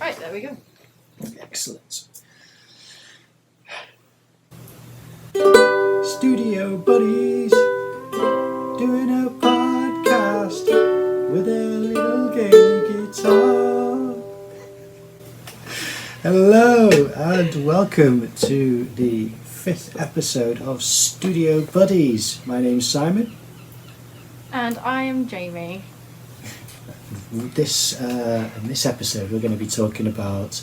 Right, there we go. Excellent. Studio buddies doing a podcast with a little gay guitar. Hello and welcome to the 5th episode of Studio Buddies. My name's Simon. And I am Jamie. In this episode we're going to be talking about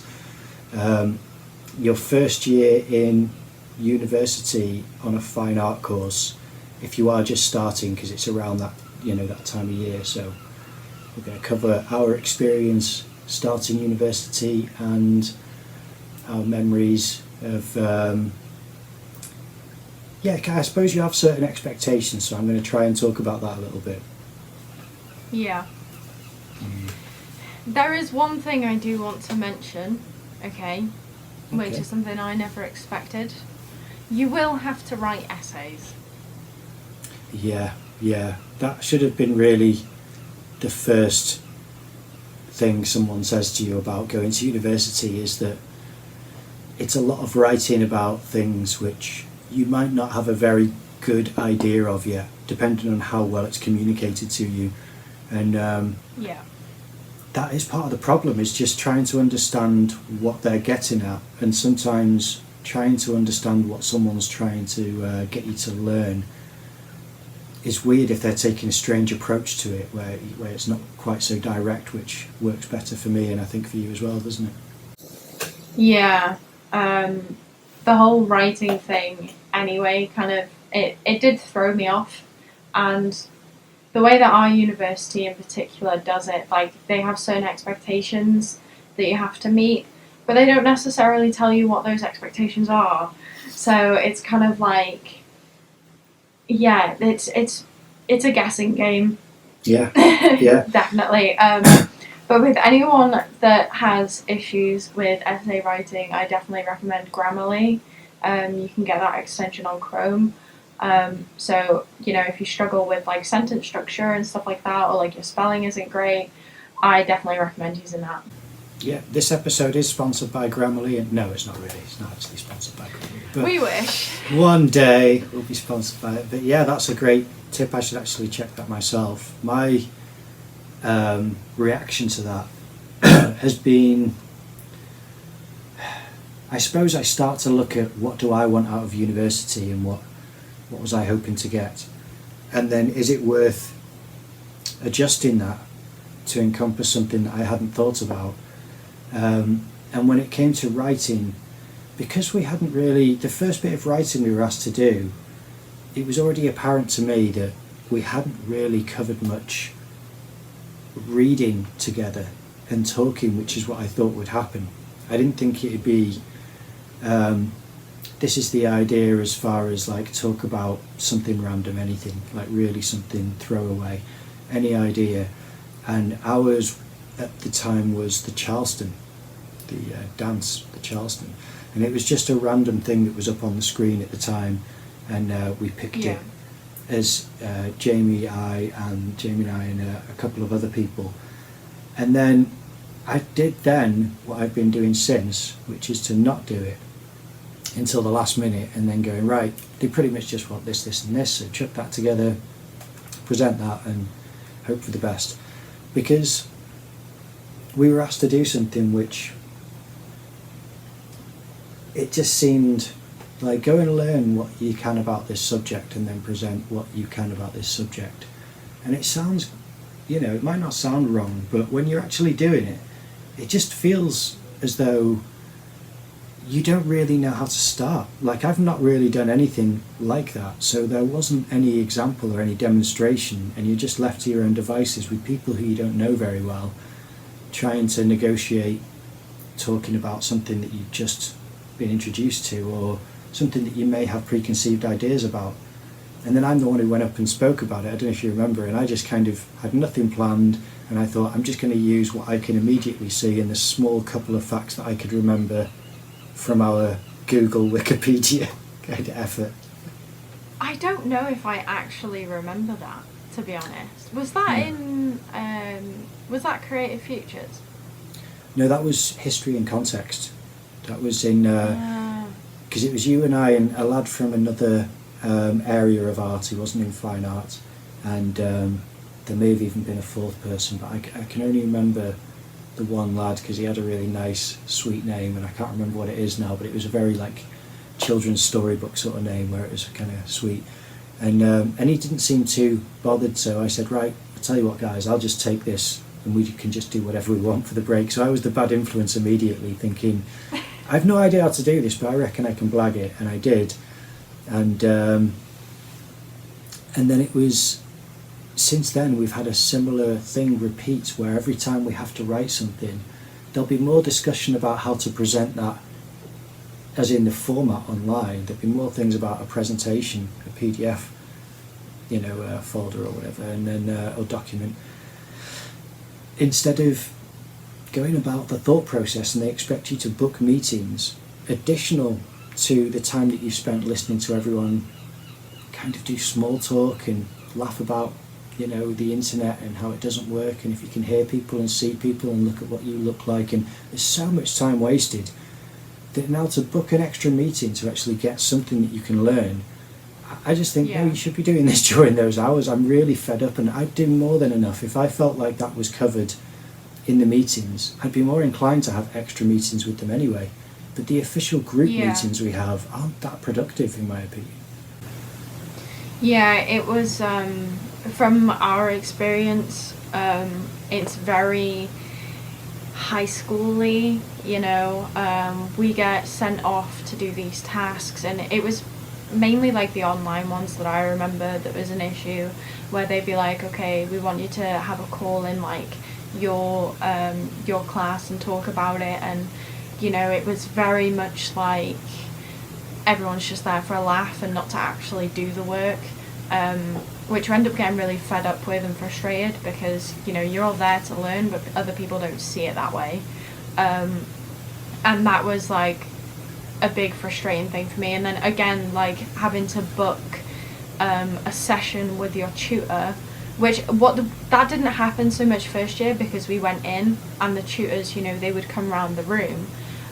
your first year in university on a fine art course, if you are just starting, because it's around that that time of year. So we're going to cover our experience starting university and our memories of I suppose you have certain expectations, so I'm going to try and talk about that a little bit. Yeah. There is one thing I do want to mention, which is something I never expected. You will have to write essays. Yeah, that should have been really the first thing someone says to you about going to university, is that it's a lot of writing about things which you might not have a very good idea of yet, depending on how well it's communicated to you. And that is part of the problem, is just trying to understand what they're getting at, and sometimes trying to understand what someone's trying to get you to learn is weird if they're taking a strange approach to it, where it's not quite so direct, which works better for me and I think for you as well, doesn't it? Yeah. The whole writing thing anyway, it did throw me off, and the way that our university in particular does it, they have certain expectations that you have to meet, but they don't necessarily tell you what those expectations are. So it's kind of like, it's a guessing game. Yeah. Definitely. But with anyone that has issues with essay writing, I definitely recommend Grammarly. You can get that extension on Chrome. So, if you struggle with sentence structure and stuff like that, or your spelling isn't great, I definitely recommend using that. Yeah, this episode is sponsored by Grammarly, and no, it's not really. It's not actually sponsored by Grammarly. But we wish. One day we'll be sponsored by it. But yeah, that's a great tip. I should actually check that myself. My reaction to that has been, I suppose I start to look at what do I want out of university, and what was I hoping to get, and then is it worth adjusting that to encompass something that I hadn't thought about. And when it came to writing, because we hadn't really, the first bit of writing we were asked to do, it was already apparent to me that we hadn't really covered much reading together and talking, which is what I thought would happen. I didn't think it'd be this is the idea, as far as talk about something random, anything, really something throwaway, any idea. And ours at the time was the Charleston, the dance, the Charleston, and it was just a random thing that was up on the screen at the time, and we picked it as Jamie and I and a couple of other people. And then I did what I've been doing since, which is to not do it until the last minute, and then going, right, they pretty much just want this and this, so chuck that together, present that, and hope for the best. Because we were asked to do something which, it just seemed like, go and learn what you can about this subject and then present what you can about this subject. And it sounds, it might not sound wrong, but when you're actually doing it, it just feels as though you don't really know how to start. I've not really done anything like that, so there wasn't any example or any demonstration, and you're just left to your own devices with people who you don't know very well, trying to negotiate, talking about something that you've just been introduced to, or something that you may have preconceived ideas about. And then I'm the one who went up and spoke about it, I don't know if you remember, and I just kind of had nothing planned, and I thought, I'm just going to use what I can immediately see in the small couple of facts that I could remember from our Google Wikipedia kind of effort. I don't know if I actually remember that, to be honest. Was that was that Creative Futures? No, that was history and context. That was in because it was you and I and a lad from another area of art. He wasn't in fine art, and there may have even been a fourth person, but I can only remember the one lad because he had a really nice, sweet name, and I can't remember what it is now. But it was a very like children's storybook sort of name where it was kind of sweet, and he didn't seem too bothered. So I said, right, I'll tell you what, guys, I'll just take this, and we can just do whatever we want for the break. So I was the bad influence immediately, thinking, I have no idea how to do this, but I reckon I can blag it, and I did, and then it was. Since then, we've had a similar thing repeat, where every time we have to write something, there'll be more discussion about how to present that, as in the format online. There'll be more things about a presentation, a PDF, folder or whatever, and then or document, instead of going about the thought process. And they expect you to book meetings additional to the time that you spent listening to everyone kind of do small talk and laugh about the internet and how it doesn't work, and if you can hear people and see people and look at what you look like, and there's so much time wasted that now to book an extra meeting to actually get something that you can learn, I just think, no, you should be doing this during those hours. I'm really fed up, and I'd do more than enough. If I felt like that was covered in the meetings, I'd be more inclined to have extra meetings with them anyway. But the official group meetings we have aren't that productive, in my opinion. Yeah, it was, from our experience, it's very high schooly, we get sent off to do these tasks, and it was mainly like the online ones that I remember that was an issue, where they'd be like, okay, we want you to have a call in like your class and talk about it, and it was very much like everyone's just there for a laugh and not to actually do the work, which you end up getting really fed up with and frustrated, because you're all there to learn, but other people don't see it that way, and that was like a big frustrating thing for me. And then again, like having to book a session with your tutor, which that didn't happen so much first year because we went in and the tutors, they would come around the room,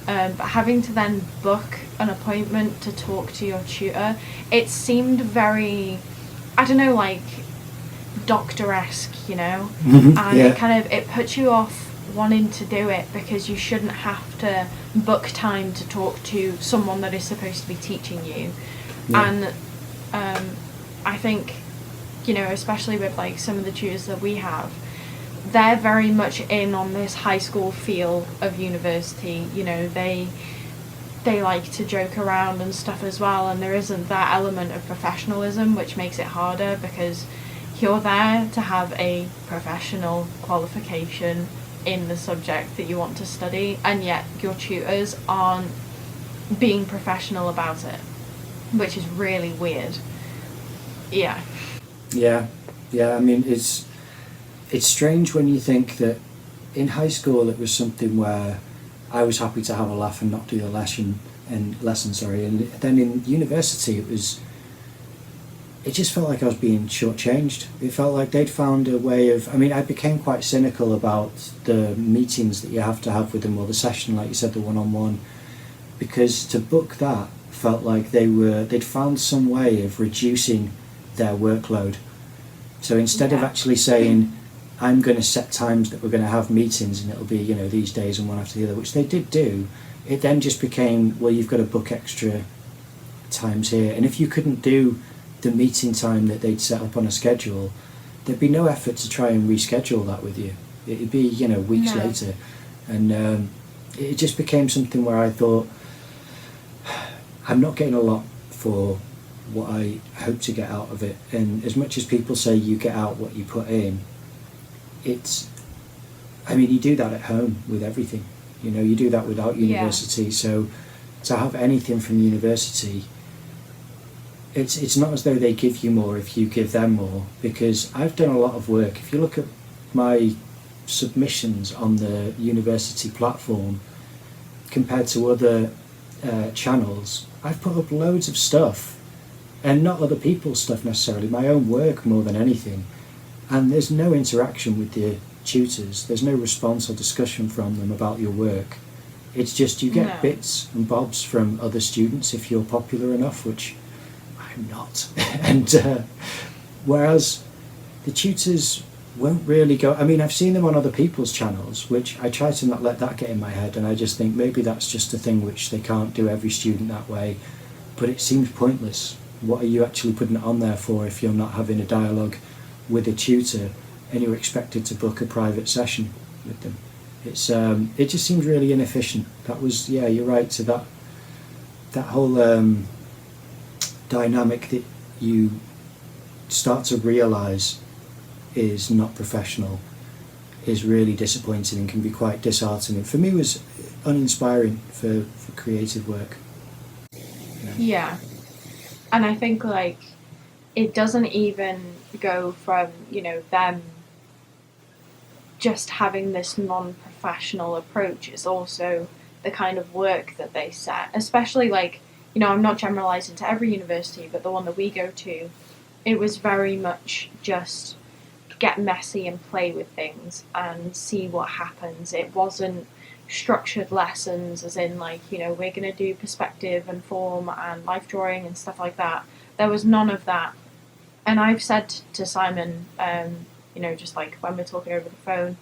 but having to then book an appointment to talk to your tutor, it seemed very, I don't know, like doctor-esque, Mm-hmm. And it puts you off wanting to do it, because you shouldn't have to book time to talk to someone that is supposed to be teaching you. And I think, especially with like some of the tutors that we have, they're very much in on this high school feel of university. They like to joke around and stuff as well, and there isn't that element of professionalism, which makes it harder, because you're there to have a professional qualification in the subject that you want to study, and yet your tutors aren't being professional about it, which is really weird. Yeah. I mean, it's strange when you think that in high school it was something where I was happy to have a laugh and not do the lesson, and then in university it just felt like I was being shortchanged. It felt like they'd found a way of, I became quite cynical about the meetings that you have to have with them, or the session, like you said, the one-on-one, because to book that felt like they'd found some way of reducing their workload. So instead of actually saying, I'm going to set times that we're going to have meetings and it'll be, these days and one after the other, which they did do, it then just became, well, you've got to book extra times here. And if you couldn't do the meeting time that they'd set up on a schedule, there'd be no effort to try and reschedule that with you. It'd be, weeks later. And it just became something where I thought, I'm not getting a lot for what I hope to get out of it. And as much as people say you get out what you put in, you do that at home with everything. You do that without university. Yeah. So to have anything from university, it's not as though they give you more if you give them more, because I've done a lot of work. If you look at my submissions on the university platform compared to other channels, I've put up loads of stuff, and not other people's stuff necessarily, my own work more than anything, and there's no interaction with the tutors, there's no response or discussion from them about your work. It's just you get bits and bobs from other students if you're popular enough, which I'm not. And whereas the tutors won't really go. I mean, I've seen them on other people's channels, which I try to not let that get in my head, and I just think maybe that's just a thing which they can't do every student that way. But it seems pointless. What are you actually putting it on there for if you're not having a dialogue with a tutor and you're expected to book a private session with them? It's it just seems really inefficient. That was, yeah, you're right, to that whole dynamic that you start to realise is not professional is really disappointing and can be quite disheartening. For me, it was uninspiring for creative work. Yeah. And I think, like, it doesn't even go from, you know, them just having this non-professional approach. It's also the kind of work that they set, especially, like, you know, I'm not generalising to every university, but the one that we go to, it was very much just get messy and play with things and see what happens. It wasn't structured lessons as in, like, you know, we're going to do perspective and form and life drawing and stuff like that. There was none of that. And I've said to Simon, you know, just like when we're talking over the phone,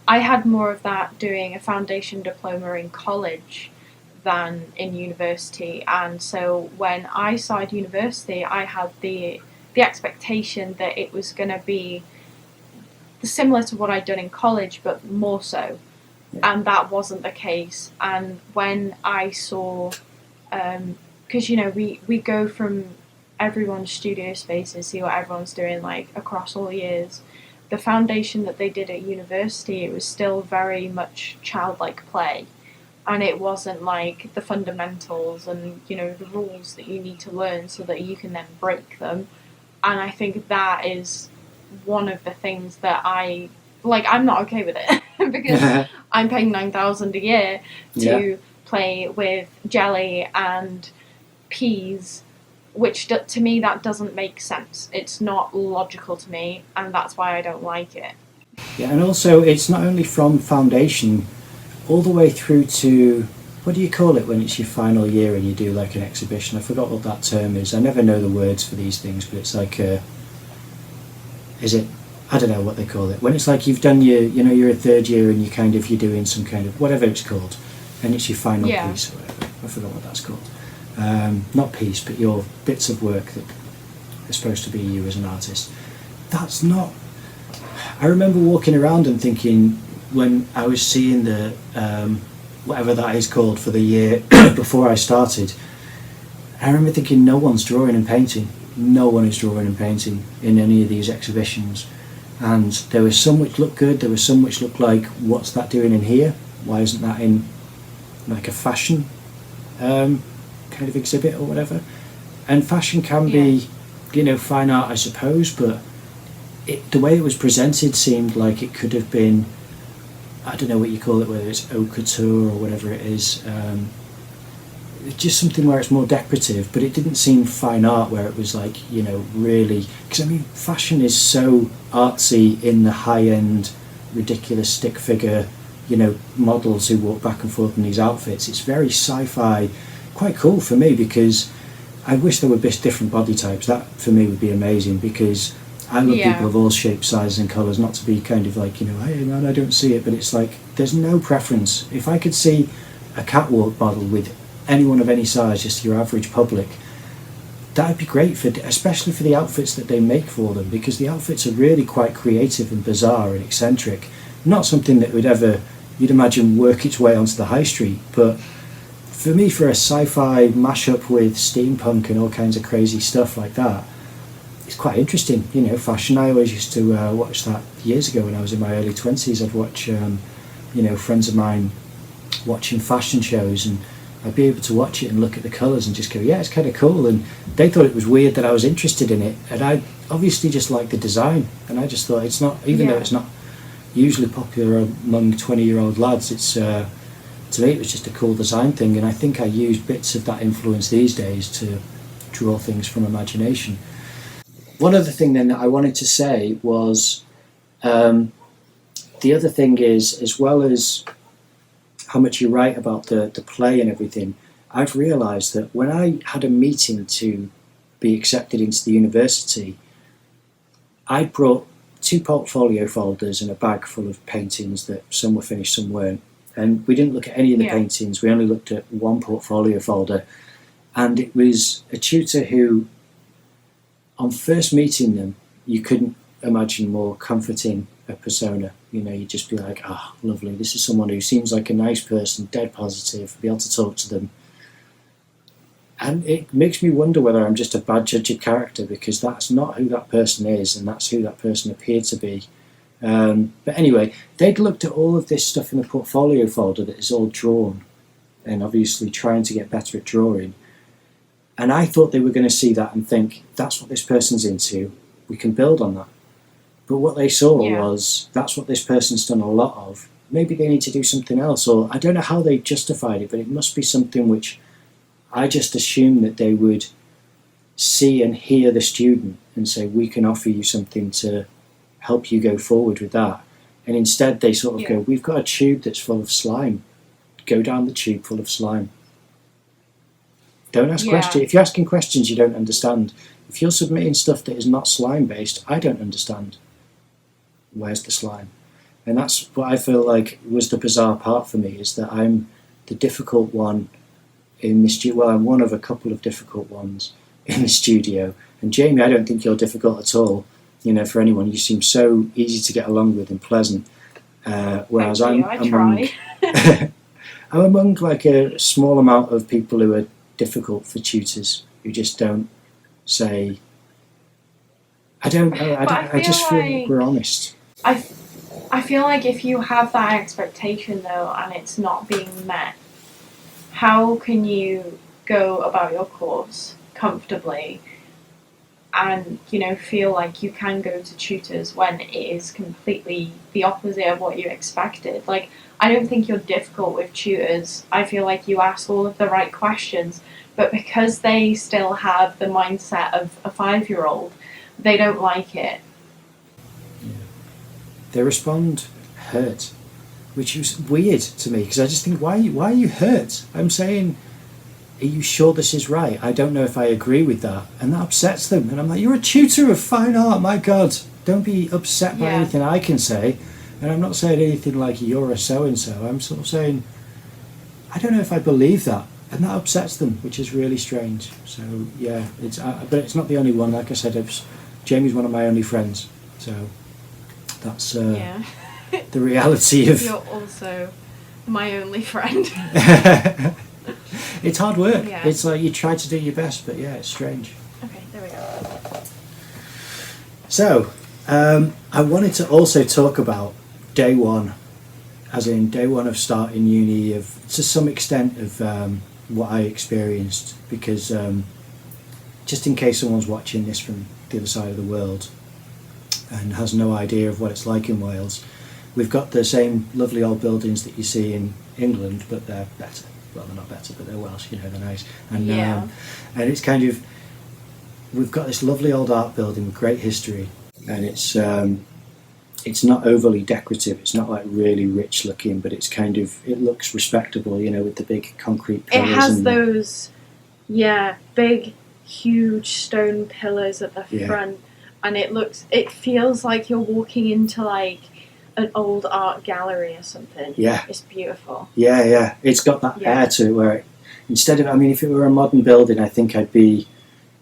I had more of that doing a foundation diploma in college than in university. And so when I started university, I had the expectation that it was going to be similar to what I'd done in college, but more so. Yeah. And that wasn't the case. And when I saw, because, you know, we go from everyone's studio spaces, see what everyone's doing, like, across all years. The foundation that they did at university, it was still very much childlike play. And it wasn't like the fundamentals and, you know, the rules that you need to learn so that you can then break them. And I think that is one of the things that I'm not okay with it because I'm paying $9,000 a year to play with jelly and peas, which to me that doesn't make sense. It's not logical to me, and that's why I don't like it. Yeah, and also it's not only from foundation all the way through to, what do you call it when it's your final year and you do like an exhibition? I forgot what that term is. I never know the words for these things, but it's like I don't know what they call it. When it's like you've done you're a third year and you're doing some kind of, whatever it's called, and it's your final piece or whatever. I forgot what that's called. Not piece, but your bits of work that are supposed to be you as an artist. That's not... I remember walking around and thinking, when I was seeing the, whatever that is called for the year before I started, I remember thinking, no one's drawing and painting. No one is drawing and painting in any of these exhibitions. And there was some which looked good, there was some which looked like, what's that doing in here? Why isn't that in like a fashion kind of exhibit or whatever? And fashion can be, you know, fine art, I suppose, but the way it was presented seemed like it could have been, I don't know what you call it, whether it's haute couture or whatever it is, just something where it's more decorative, but it didn't seem fine art where it was like, you know, really, because I mean fashion is so artsy in the high-end ridiculous stick figure, you know, models who walk back and forth in these outfits. It's very sci-fi, quite cool for me, because I wish there were different body types. That for me would be amazing, because I love people of all shapes, sizes and colours, not to be kind of like, you know, hey man, I don't see it, but it's like there's no preference. If I could see a catwalk model with anyone of any size, just your average public, that would be great, especially for the outfits that they make for them, because the outfits are really quite creative and bizarre and eccentric. Not something that would ever, you'd imagine, work its way onto the high street, but for me, for a sci-fi mashup with steampunk and all kinds of crazy stuff like that, it's quite interesting. You know, fashion, I always used to watch that years ago when I was in my early 20s. I'd watch, you know, friends of mine watching fashion shows, and I'd be able to watch it and look at the colours and just go, yeah, it's kind of cool. And they thought it was weird that I was interested in it, and I obviously just liked the design. And I just thought, it's not, even though it's not usually popular among 20-year-old lads, it's to me it was just a cool design thing. And I think I use bits of that influence these days to draw things from imagination. One other thing then that I wanted to say was, the other thing is, as well as how much you write about the play and everything, I've realised that when I had a meeting to be accepted into the university, I brought 2 portfolio folders and a bag full of paintings that some were finished, some weren't. And we didn't look at any of the paintings, we only looked at one portfolio folder. And it was a tutor who, on first meeting them, you couldn't imagine more comforting a persona. You know, you'd just be like, ah, oh, lovely, this is someone who seems like a nice person, dead positive, be able to talk to them. And it makes me wonder whether I'm just a bad judge of character, because that's not who that person is, and that's who that person appeared to be. But anyway, they'd looked at all of this stuff in the portfolio folder that is all drawn, and obviously trying to get better at drawing. And I thought they were going to see that and think, that's what this person's into, we can build on that. But what they saw was, that's what this person's done a lot of, maybe they need to do something else. Or I don't know how they justified it, but it must be something which I just assumed that they would see and hear the student and say, we can offer you something to help you go forward with that. And instead they sort of go, we've got a tube that's full of slime. Go down the tube full of slime. Don't ask questions. If you're asking questions you don't understand, if you're submitting stuff that is not slime based, I don't understand. Where's the slime? And that's what I feel like was the bizarre part for me, is that I'm the difficult one in the studio. Well, I'm one of a couple of difficult ones in the studio. And Jamie, I don't think you're difficult at all. You know, for anyone, you seem so easy to get along with and pleasant. Whereas I'm among like a small amount of people who are difficult for tutors, who just don't say. I just feel like we're honest. I feel like if you have that expectation though, and it's not being met, how can you go about your course comfortably and, you know, feel like you can go to tutors when it is completely the opposite of what you expected? Like, I don't think you're difficult with tutors. I feel like you ask all of the right questions, but because they still have the mindset of a 5-year-old, they don't like it. Yeah. They respond hurt, which is weird to me, because I just think, why are you hurt? I'm saying, are you sure this is right? I don't know if I agree with that. And that upsets them. And I'm like, you're a tutor of fine art, my God. Don't be upset by anything I can say. And I'm not saying anything like you're a so-and-so. I'm sort of saying, I don't know if I believe that. And that upsets them, which is really strange. So, yeah, but it's not the only one. Like I said, Jamie's one of my only friends. So that's the reality of... You're also my only friend. It's hard work. Yeah. It's like you try to do your best, but yeah, it's strange. Okay, there we go. So, I wanted to also talk about day one, as in day one of starting uni, to some extent of what I experienced, because just in case someone's watching this from the other side of the world and has no idea of what it's like in Wales, we've got the same lovely old buildings that you see in England, but they're better. Well, they're not better, but they're Welsh, you know, they're nice. And and it's kind of, we've got this lovely old art building with great history, and it's not overly decorative. It's not like really rich looking, but it's kind of, it looks respectable, you know, with the big concrete pillars. It has those, big, huge stone pillars at the front, and it feels like you're walking into like an old art gallery or something. Yeah. It's beautiful. Yeah. It's got that air to it where instead of, I mean, if it were a modern building, I think it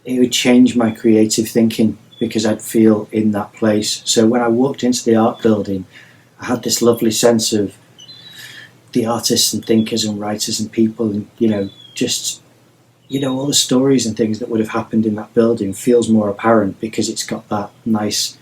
would change my creative thinking, because I'd feel in that place. So when I walked into the art building, I had this lovely sense of the artists and thinkers and writers and people, and, you know, just, you know, all the stories and things that would have happened in that building feels more apparent, because it's got that nice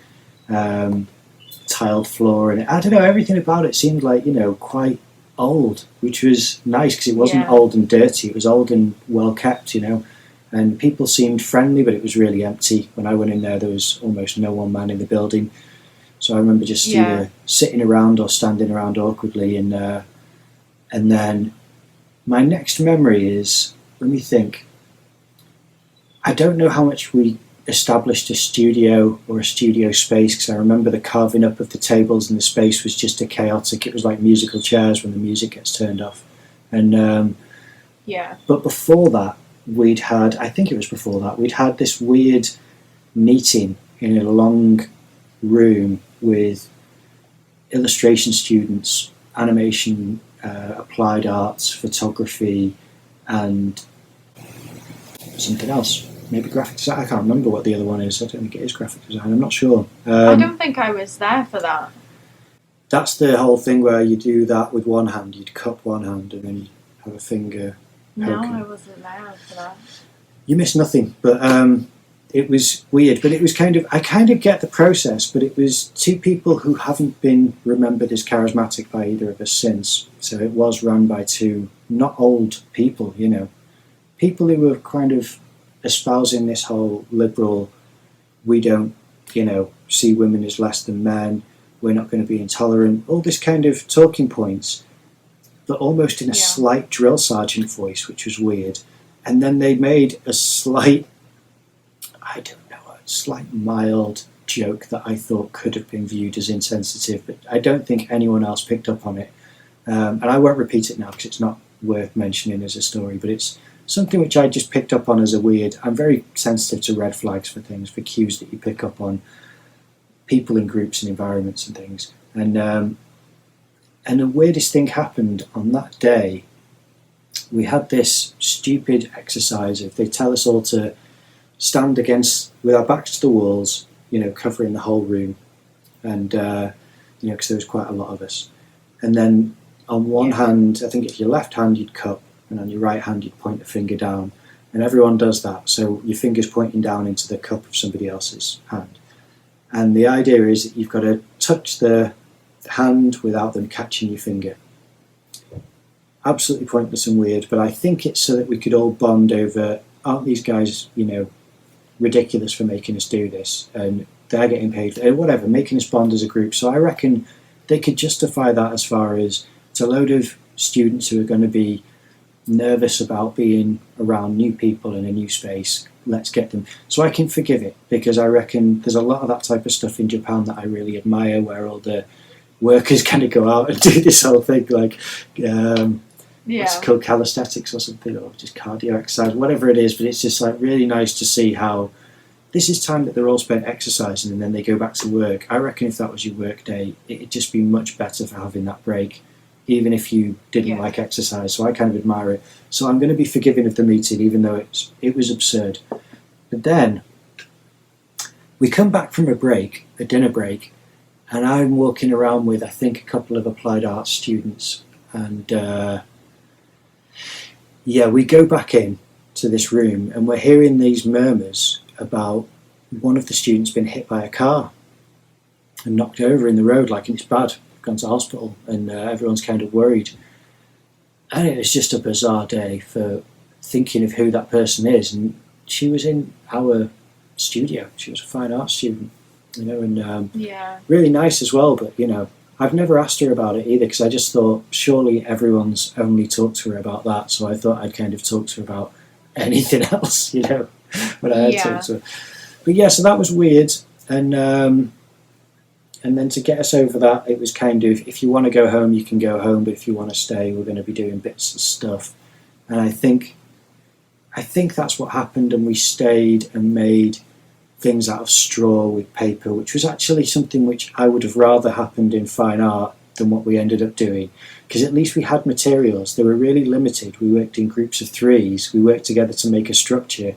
tiled floor, and I don't know, everything about it seemed like, you know, quite old, which was nice, because it wasn't old and dirty, it was old and well kept, you know, and people seemed friendly, but it was really empty. When I went in there was almost no one man in the building, so I remember just either sitting around or standing around awkwardly, and then my next memory is, let me think, I don't know how much we established a studio or a studio space, because I remember the carving up of the tables and the space was just a chaotic. It was like musical chairs when the music gets turned off. And Yeah. but before that, I think it was before that, we'd had this weird meeting in a long room with illustration students, animation, applied arts, photography, and something else. Maybe graphic design. I can't remember what the other one is. I don't think it is graphic design. I'm not sure. I don't think I was there for that. That's the whole thing where you do that with one hand. You'd cup one hand and then you have a finger No, poking. I wasn't there for that. You missed nothing, but it was weird. But it was I kind of get the process, but it was two people who haven't been remembered as charismatic by either of us since. So it was run by two not old people, people who were kind of espousing this whole liberal, we don't, see women as less than men, we're not going to be intolerant, all this kind of talking points, but almost in a slight drill sergeant voice, which was weird. And then they made a slight, mild joke that I thought could have been viewed as insensitive, but I don't think anyone else picked up on it. And I won't repeat it now because it's not worth mentioning as a story, but it's something which I just picked up on as a weird. I'm very sensitive to red flags for things, for cues that you pick up on people in groups and environments and things. And the weirdest thing happened on that day. We had this stupid exercise of they tell us all to stand with our backs to the walls, covering the whole room, and because there was quite a lot of us. And then on one hand, I think if your left hand you'd cup, and on your right hand you'd point a finger down, and everyone does that, so your finger's pointing down into the cup of somebody else's hand. And the idea is that you've got to touch the hand without them catching your finger. Absolutely pointless and weird, but I think it's so that we could all bond over, aren't these guys, ridiculous for making us do this, and they're getting paid for whatever, making us bond as a group. So I reckon they could justify that as far as it's a load of students who are going to be nervous about being around new people in a new space. Let's get them. So I can forgive it, because I reckon there's a lot of that type of stuff in Japan that I really admire, where all the workers kind of go out and do this whole thing, like what's it called, calisthenics or something, or just cardio exercise, whatever it is. But it's just like really nice to see how this is time that they're all spent exercising and then they go back to work. I reckon if that was your work day, it'd just be much better for having that break, even if you didn't like exercise. So I kind of admire it. So I'm going to be forgiving of the meeting, even though it was absurd. But then we come back from a dinner break, and I'm walking around with, I think, a couple of applied arts students. And we go back in to this room, and we're hearing these murmurs about one of the students being hit by a car and knocked over in the road, like it's bad, gone to hospital, and everyone's kind of worried. And it was just a bizarre day for thinking of who that person is. And she was in our studio. She was a fine arts student, and really nice as well. But I've never asked her about it either, because I just thought surely everyone's only talked to her about that. So I thought I'd kind of talk to her about anything else, when I had talked to her. But so that was weird. And then to get us over that, it was kind of, if you want to go home, you can go home, but if you want to stay, we're going to be doing bits and stuff. And I think that's what happened, and we stayed and made things out of straw with paper, which was actually something which I would have rather happened in fine art than what we ended up doing, because at least we had materials. They were really limited. We worked in groups of threes. We worked together to make a structure.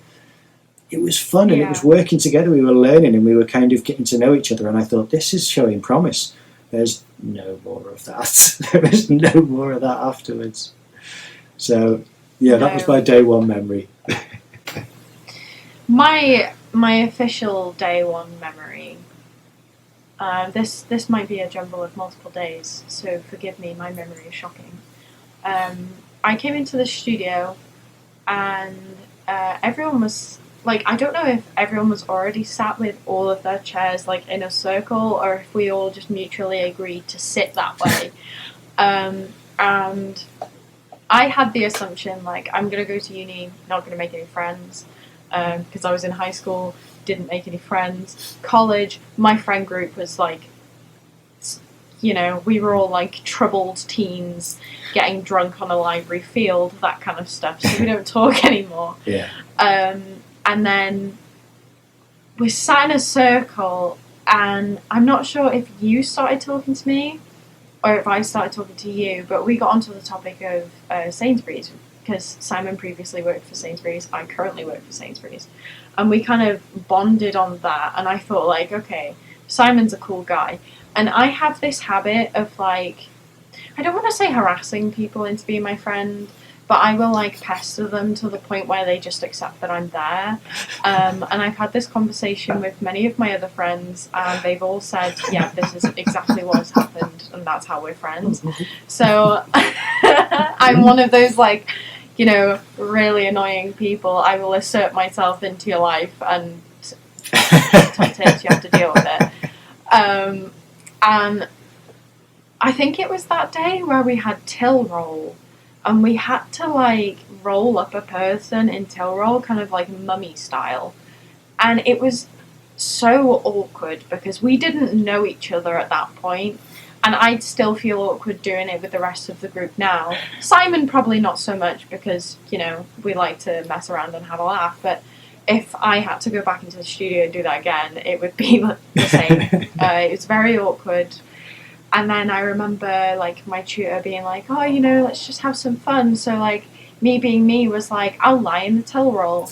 It was fun, and it was working together. We were learning, and we were kind of getting to know each other, and I thought, this is showing promise. There's no more of that. There was no more of that afterwards. So that was my day one memory. My official day one memory, this might be a jumble of multiple days, so forgive me, my memory is shocking. I came into the studio, and everyone was, I don't know if everyone was already sat with all of their chairs, in a circle, or if we all just mutually agreed to sit that way. And I had the assumption, I'm going to go to uni, not going to make any friends, because I was in high school, didn't make any friends. College, my friend group was like, you know, we were all like troubled teens getting drunk on a library field, that kind of stuff. So we don't talk anymore. Yeah. And then we sat in a circle, and I'm not sure if you started talking to me or if I started talking to you, but we got onto the topic of Sainsbury's, because Simon previously worked for Sainsbury's, I currently work for Sainsbury's, and we kind of bonded on that. And I thought, like, okay, Simon's a cool guy, and I have this habit of, like, I don't want to say harassing people into being my friend, but I will, like, pester them to the point where they just accept that I'm there. And I've had this conversation with many of my other friends, and they've all said, yeah, this is exactly what has happened, and that's how we're friends. So I'm one of those, like, you know, really annoying people. I will assert myself into your life, and sometimes you have to deal with it. And I think it was that day where we had till roll, and we had to, like, roll up a person in till roll, kind of like mummy style. And it was so awkward because we didn't know each other at that point, and I'd still feel awkward doing it with the rest of the group now. Simon probably not so much because, you know, we like to mess around and have a laugh, but if I had to go back into the studio and do that again, it would be the same. It was very awkward. And then I remember, like, my tutor being like, oh, you know, let's just have some fun. So, like, me being me was like, I'll lie in the till roll.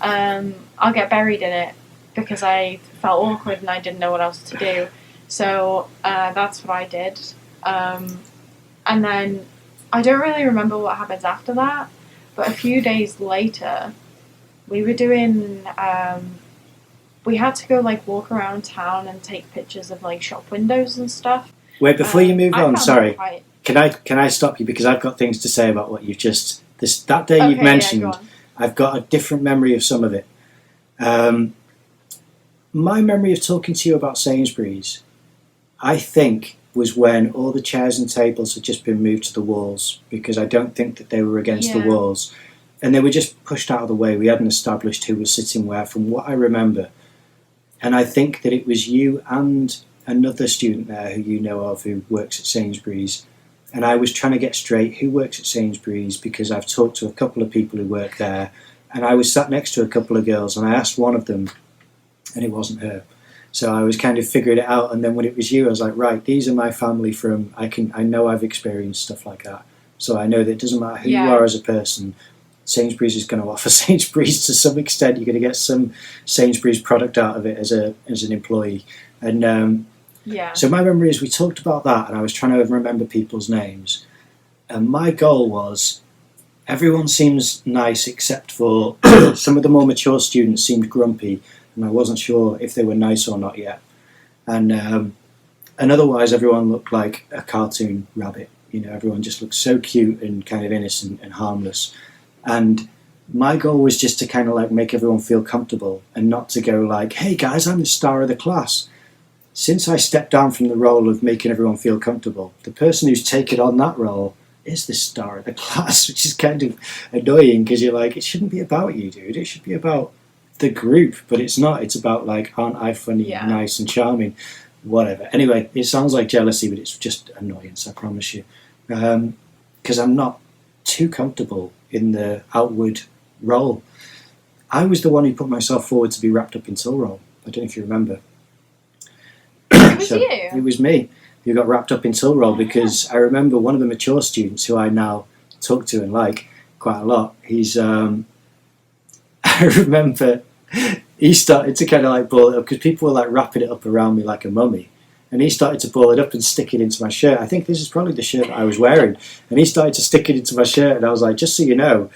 I'll get buried in it because I felt awkward and I didn't know what else to do. So that's what I did. And then I don't really remember what happens after that, but a few days later, we were doing... we had to go, like, walk around town and take pictures of, like, shop windows and stuff. Wait, before you move on, sorry. Quite... Can I stop you, because I've got things to say about what you've just... that day okay, you've mentioned, yeah, I've got a different memory of some of it. My memory of talking to you about Sainsbury's, I think, was when all the chairs and tables had just been moved to the walls, because I don't think that they were against the walls. And they were just pushed out of the way. We hadn't established who was sitting where, from what I remember. And I think that it was you and another student there who you know of who works at Sainsbury's. And I was trying to get straight who works at Sainsbury's, because I've talked to a couple of people who work there. And I was sat next to a couple of girls, and I asked one of them, and it wasn't her. So I was kind of figuring it out. And then when it was you, I was like, right, these are my family from... I know I've experienced stuff like that. So I know that it doesn't matter who you are as a person, Sainsbury's is going to offer Sainsbury's to some extent. You're going to get some Sainsbury's product out of it as an employee. And so my memory is we talked about that, and I was trying to remember people's names. And my goal was everyone seems nice except for some of the more mature students seemed grumpy, and I wasn't sure if they were nice or not yet. And otherwise everyone looked like a cartoon rabbit. You know, everyone just looked so cute and kind of innocent and harmless. And my goal was just to kind of like make everyone feel comfortable, and not to go like, hey guys, I'm the star of the class. Since I stepped down from the role of making everyone feel comfortable, the person who's taken on that role is the star of the class, which is kind of annoying, because you're like, it shouldn't be about you, dude. It should be about the group, but it's not. It's about, like, aren't I funny, nice and charming, whatever. Anyway, it sounds like jealousy, but it's just annoyance, I promise you. Because I'm not too comfortable in the outward role. I was the one who put myself forward to be wrapped up in till roll. I don't know if you remember. It was you? It was me who got wrapped up in till roll, because I remember one of the mature students who I now talk to and like quite a lot, he's I remember he started to kind of like ball it up, because people were like wrapping it up around me like a mummy, and he started to ball it up and stick it into my shirt. I think this is probably the shirt that I was wearing, and he started to stick it into my shirt, and I was like, just so you know,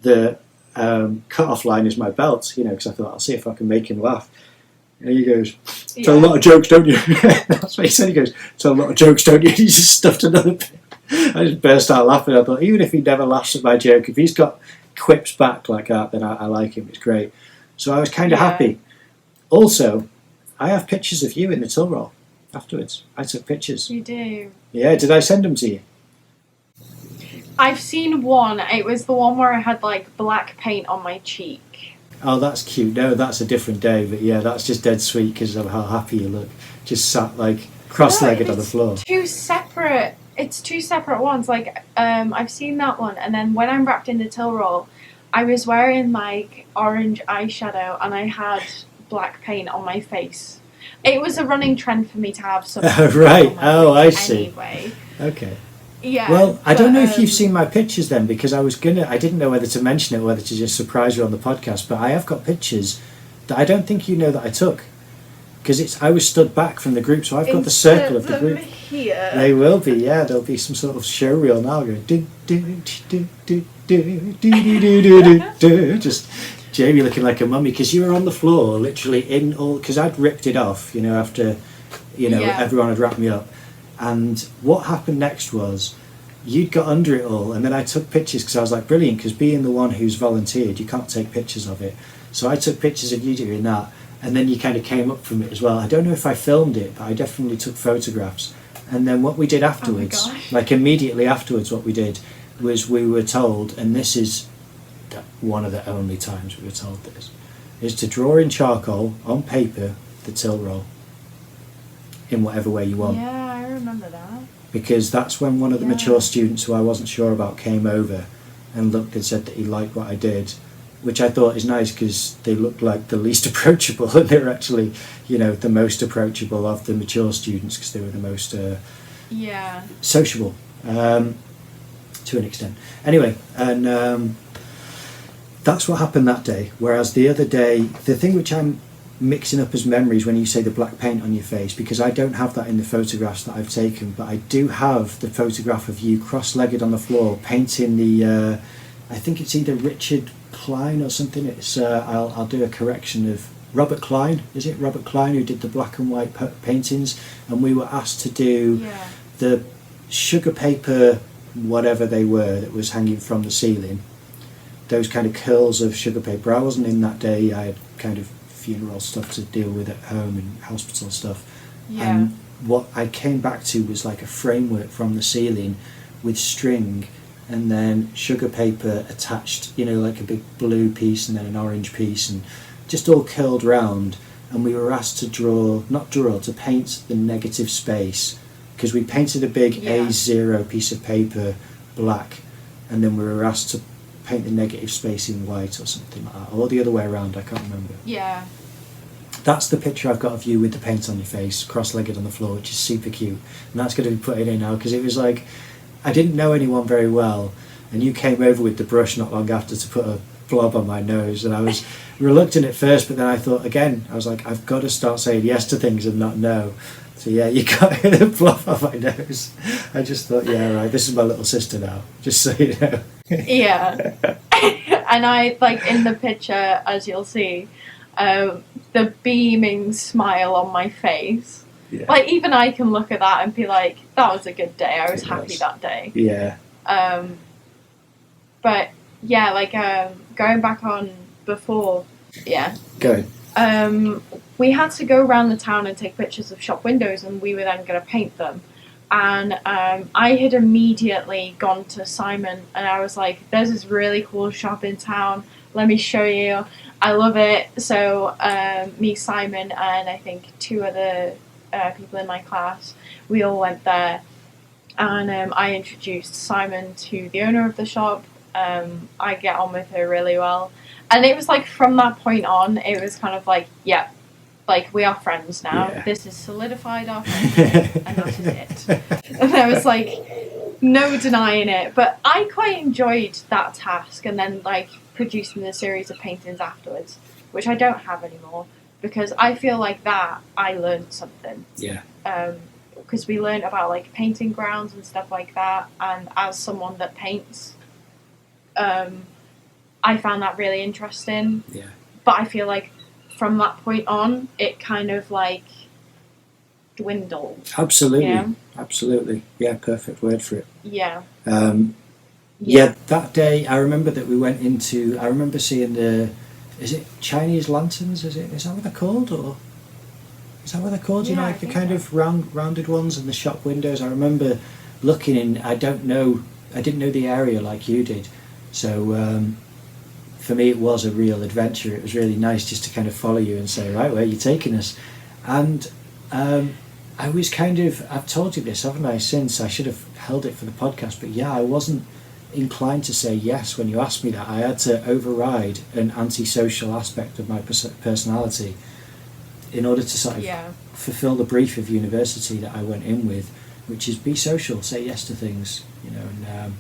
the cut-off line is my belt, you know, because I thought, I'll see if I can make him laugh. And he goes, tell a lot of jokes, don't you? That's what he said. He goes, tell a lot of jokes, don't you? He just stuffed another bit. I just burst out laughing. I thought, even if he never laughs at my joke, if he's got quips back like that, then I like him. It's great. So I was kind of happy. Also, I have pictures of you in the till roll afterwards. I took pictures. You do? Yeah, did I send them to you? I've seen one. It was the one where I had, like, black paint on my cheek. Oh, that's cute. No, that's a different day. But yeah, that's just dead sweet because of how happy you look. Just sat like cross-legged No, on the floor. two separate. It's two separate ones. Like, I've seen that one, and then when I'm wrapped in the till roll, I was wearing like orange eyeshadow, and I had black paint on my face. It was a running trend for me to have some. Right. On my Oh, face I see. Anyway. Okay. Yeah. Well, I don't know if you've um, seen my pictures then, because I didn't know whether to mention it or whether to just surprise you on the podcast, but I have got pictures that I don't think you know that I took. Because I was stood back from the group, so I've got the circle of the insert them group. here. They will be, yeah. There'll be some sort of show reel now going do do do do do do do do do do. Just Jamie looking like a mummy because you were on the floor, literally in all. Because I'd ripped it off, after, Yeah. everyone had wrapped me up. And what happened next was, you'd got under it all, and then I took pictures because I was like, brilliant. Because being the one who's volunteered, you can't take pictures of it. So I took pictures of you doing that. And then you kind of came up from it as well. I don't know if I filmed it, but I definitely took photographs. And then what we did afterwards, like immediately afterwards, what we did was we were told, and this is one of the only times we were told this, is to draw in charcoal on paper the till roll in whatever way you want. Yeah, I remember that. Because that's when one of the Yeah. mature students who I wasn't sure about came over and looked and said that he liked what I did. Which I thought is nice because they looked like the least approachable, and they were actually, the most approachable of the mature students because they were the most Yeah. sociable, to an extent. Anyway, and that's what happened that day. Whereas the other day, the thing which I'm mixing up as memories when you say the black paint on your face, because I don't have that in the photographs that I've taken, but I do have the photograph of you cross-legged on the floor painting the. I think it's either Richard Klein or something. It's I'll do a correction of Robert Klein. Is it Robert Klein who did the black and white paintings? And we were asked to do the sugar paper, whatever they were, that was hanging from the ceiling. Those kind of curls of sugar paper. I wasn't in that day. I had kind of funeral stuff to deal with at home and hospital stuff. Yeah. And what I came back to was like a framework from the ceiling with string. And then sugar paper attached, like a big blue piece and then an orange piece, and just all curled round. And we were asked to paint the negative space, because we painted a big A0 piece of paper black, and then we were asked to paint the negative space in white or something like that, or the other way around, I can't remember. Yeah. That's the picture I've got of you with the paint on your face, cross-legged on the floor, which is super cute. And that's going to be put in now, because it was like, I didn't know anyone very well, and you came over with the brush not long after to put a blob on my nose, and I was reluctant at first, but then I thought again, I was like, I've got to start saying yes to things and not no. So yeah, you got the blob on my nose. I just thought, yeah, right, this is my little sister now, just so you know. Yeah. And I, like, in the picture, as you'll see, the beaming smile on my face. Yeah. Like, even I can look at that and be like, that was a good day. I was happy that day. Yeah. But, yeah, like, going back on before, yeah. Go. We had to go around the town and take pictures of shop windows, and we were then going to paint them. And I had immediately gone to Simon, and I was like, there's this really cool shop in town. Let me show you. I love it. So me, Simon, and I think two other people in my class, we all went there, and I introduced Simon to the owner of the shop. I get on with her really well, and it was like from that point on, it was kind of like, yeah, like we are friends now. Yeah. This is solidified our friendship, and that is it. And there was like no denying it. But I quite enjoyed that task, and then like producing a series of paintings afterwards, which I don't have anymore. Because I feel like that I learned something. Yeah. Because we learned about like painting grounds and stuff like that, and as someone that paints, I found that really interesting. Yeah. But I feel like from that point on, it kind of like dwindled. Absolutely. Yeah. Absolutely. Yeah, perfect word for it. Yeah. Yeah, that day I remember that we went into. I remember seeing the. Is it Chinese lanterns? Is that what they're called, or is that what they're called? Yeah, Like the kind of rounded ones in the shop windows. I remember looking in. I didn't know the area like you did, so for me, it was a real adventure. It was really nice just to kind of follow you and say, right, where are you taking us? And I was I've told you this, haven't I, since? I should have held it for the podcast, but yeah, I wasn't inclined to say yes when you asked me that. I had to override an antisocial aspect of my personality in order to sort of fulfill the brief of university that I went in with, which is be social, say yes to things, and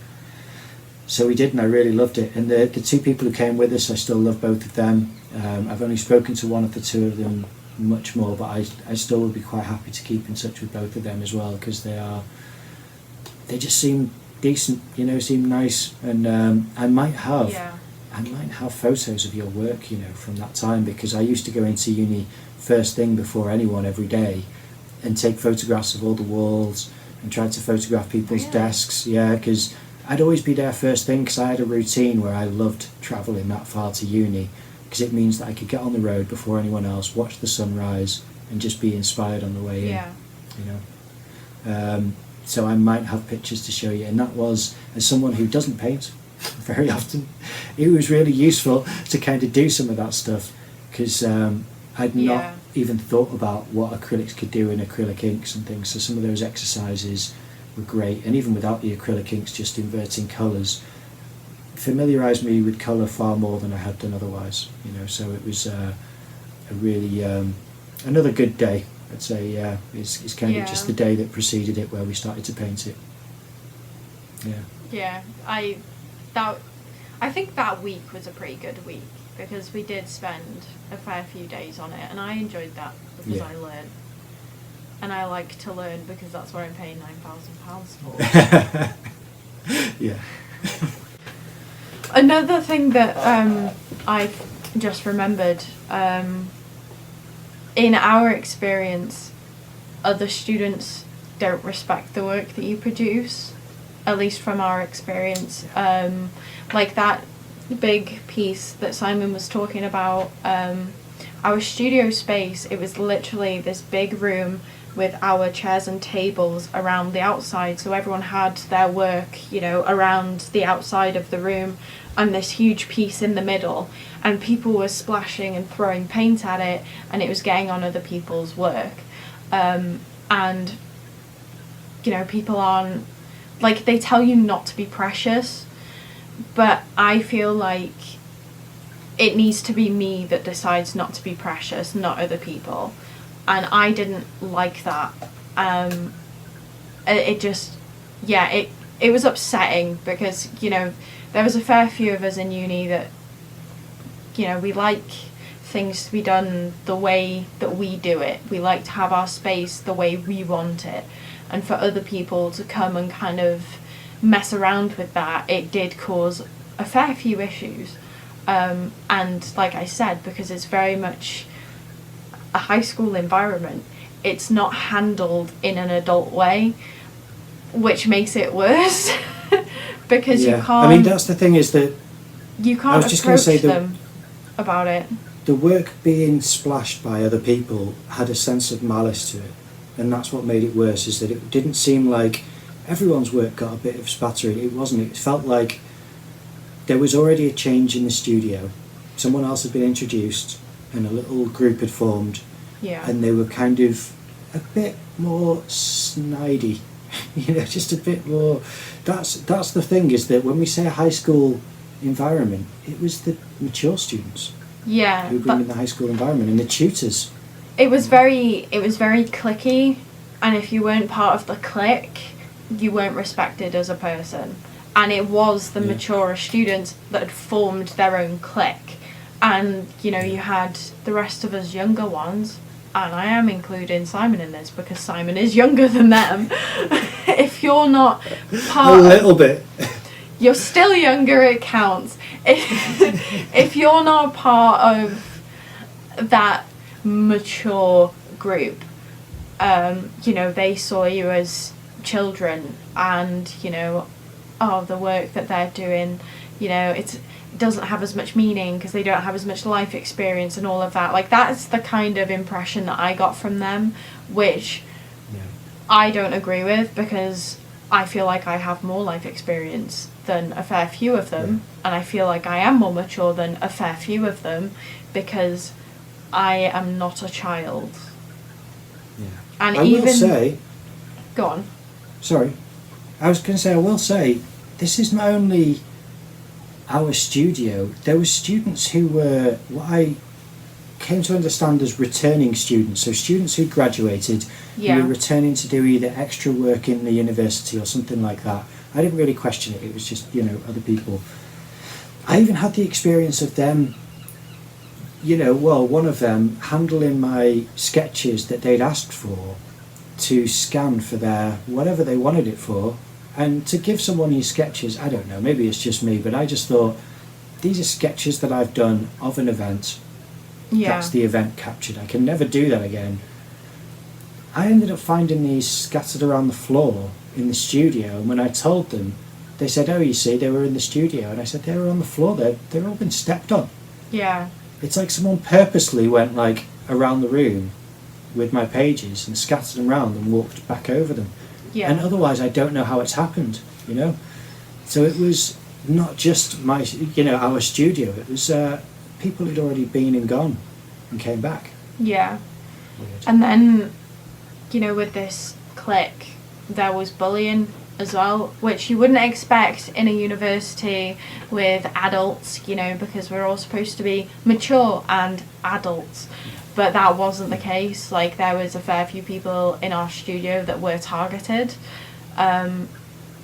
so we did, and I really loved it. And the two people who came with us, I still love both of them. I've only spoken to one of the two of them much more, but I still would be quite happy to keep in touch with both of them as well, because they just seem decent, seem nice, and I might have photos of your work, from that time, because I used to go into uni first thing before anyone every day and take photographs of all the walls and try to photograph people's desks, because I'd always be there first thing, because I had a routine where I loved travelling that far to uni, because it means that I could get on the road before anyone else, watch the sunrise, and just be inspired on the way in. So I might have pictures to show you, and that was, as someone who doesn't paint very often, it was really useful to kind of do some of that stuff, because I'd not even thought about what acrylics could do in acrylic inks and things, so some of those exercises were great, and even without the acrylic inks, just inverting colours familiarised me with colour far more than I had done otherwise, so it was a really another good day, I'd say. It's kind of just the day that preceded it where we started to paint it. I think that week was a pretty good week, because we did spend a fair few days on it, and I enjoyed that because I learned, and I like to learn because that's what I'm paying £9,000 for. Yeah. Another thing that I just remembered, in our experience, other students don't respect the work that you produce, at least from our experience. Like that big piece that Simon was talking about, our studio space, it was literally this big room with our chairs and tables around the outside, so everyone had their work, around the outside of the room, and this huge piece in the middle, and people were splashing and throwing paint at it, and it was getting on other people's work. And people aren't, like, they tell you not to be precious, but I feel like it needs to be me that decides not to be precious, not other people. And I didn't like that. It was upsetting, because, there was a fair few of us in uni that, we like things to be done the way that we do it. We like to have our space the way we want it. And for other people to come and kind of mess around with that, it did cause a fair few issues. And like I said, because it's very much a high school environment, it's not handled in an adult way, which makes it worse. Because you can't, I mean, that's the thing, is that you can't approach them about it. The work being splashed by other people had a sense of malice to it, and that's what made it worse, is that it didn't seem like everyone's work got a bit of spattering. It wasn't. It felt like there was already a change in the studio. Someone else had been introduced, and a little group had formed, and they were kind of a bit more snidey, just a bit more. That's the thing, is that when we say a high school environment, it was the mature students who bring in the high school environment, and the tutors. It was very cliquey, and if you weren't part of the clique, you weren't respected as a person. And it was the mature students that had formed their own clique. And, you had the rest of us younger ones, and I am including Simon in this because Simon is younger than them. If you're not part a little bit. You're still younger, it counts. If you're not part of that mature group, they saw you as children, and, the work that they're doing, it doesn't have as much meaning because they don't have as much life experience and all of that. Like, that's the kind of impression that I got from them, which I don't agree with, because I feel like I have more life experience than a fair few of them, and I feel like I am more mature than a fair few of them because I am not a child. Yeah. And I even will say... Go on. Sorry. I was going to say, I will say, this is not only our studio. There were students who were what I came to understand as returning students. So students who graduated, who were returning to do either extra work in the university or something like that. I didn't really question it. It was just, other people. I even had the experience of them, one of them handling my sketches that they'd asked for to scan for their whatever they wanted it for, and to give someone these sketches. I don't know, maybe it's just me, but I just thought, these are sketches that I've done of an event. That's the event captured. I can never do that again. I ended up finding these scattered around the floor in the studio, and when I told them, they said, "Oh, you see, they were in the studio." And I said, "They were on the floor. They're all been stepped on." Yeah. It's like someone purposely went around the room with my pages and scattered them around and walked back over them. Yeah. And otherwise, I don't know how it's happened. So it was not just our studio. It was people who'd already been and gone and came back. Yeah. Weird. And then, with this clique, there was bullying as well, which you wouldn't expect in a university with adults, because we're all supposed to be mature and adults. But that wasn't the case. There was a fair few people in our studio that were targeted.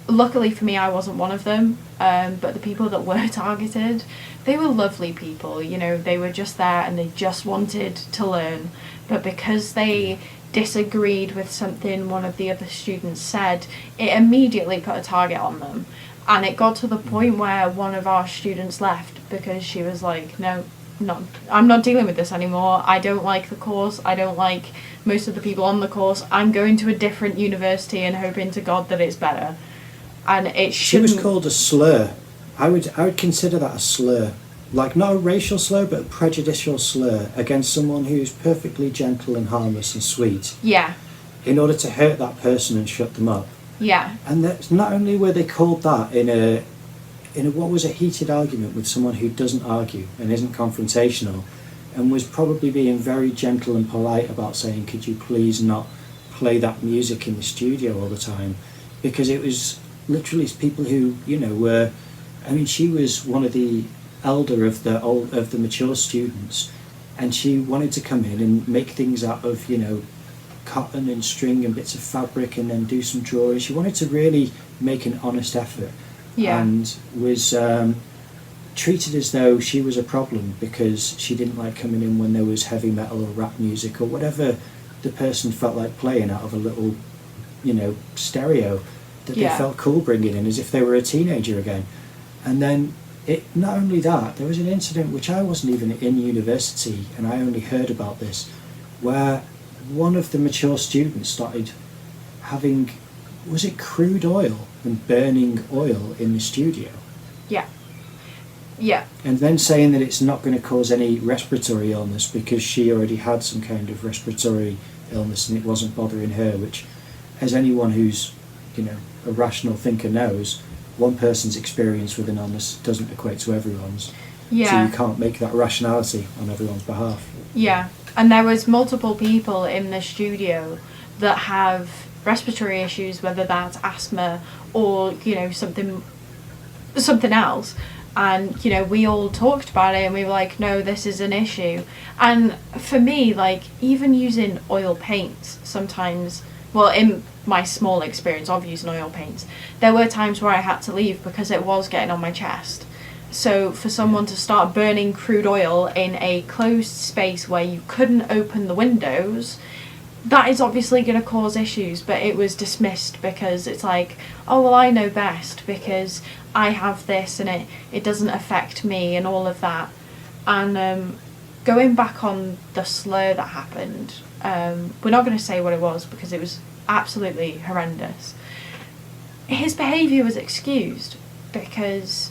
Luckily for me, I wasn't one of them. But the people that were targeted, they were lovely people. They were just there and they just wanted to learn. But because they disagreed with something one of the other students said, it immediately put a target on them. And it got to the point where one of our students left because she was like, "No, I'm not dealing with this anymore. I don't like the course. I don't like most of the people on the course. I'm going to a different university and hoping to God that it's better." And it shouldn't... She was called a slur. I would consider that a slur. Not a racial slur, but a prejudicial slur against someone who's perfectly gentle and harmless and sweet. Yeah. In order to hurt that person and shut them up. Yeah. And that's not only were they called that in a what was a heated argument with someone who doesn't argue and isn't confrontational, and was probably being very gentle and polite about saying, "Could you please not play that music in the studio all the time?" Because it was literally people who were... she was one of the elder of the mature students, and she wanted to come in and make things out of cotton and string and bits of fabric and then do some drawing. She wanted to really make an honest effort. Yeah. And was treated as though she was a problem because she didn't like coming in when there was heavy metal or rap music or whatever the person felt like playing out of a little stereo that they felt cool bringing in, as if they were a teenager again. And then not only that, there was an incident which I wasn't even in university, and I only heard about this, where one of the mature students started having, was it crude oil and burning oil in the studio? Yeah. Yeah. And then saying that it's not going to cause any respiratory illness because she already had some kind of respiratory illness and it wasn't bothering her, which, as anyone who's, a rational thinker knows, one person's experience with an illness doesn't equate to everyone's. Yeah. So you can't make that rationality on everyone's behalf. Yeah. And there was multiple people in the studio that have respiratory issues, whether that's asthma or, something else. And, we all talked about it and we were like, no, this is an issue. And for me, even using oil paints sometimes, well, in my small experience of using oil paints, there were times where I had to leave because it was getting on my chest. So for someone to start burning crude oil in a closed space where you couldn't open the windows, that is obviously going to cause issues. But it was dismissed because it's like, oh, well, I know best because I have this and it doesn't affect me and all of that. And going back on the slur that happened, we're not going to say what it was because it was absolutely horrendous. His behaviour was excused because,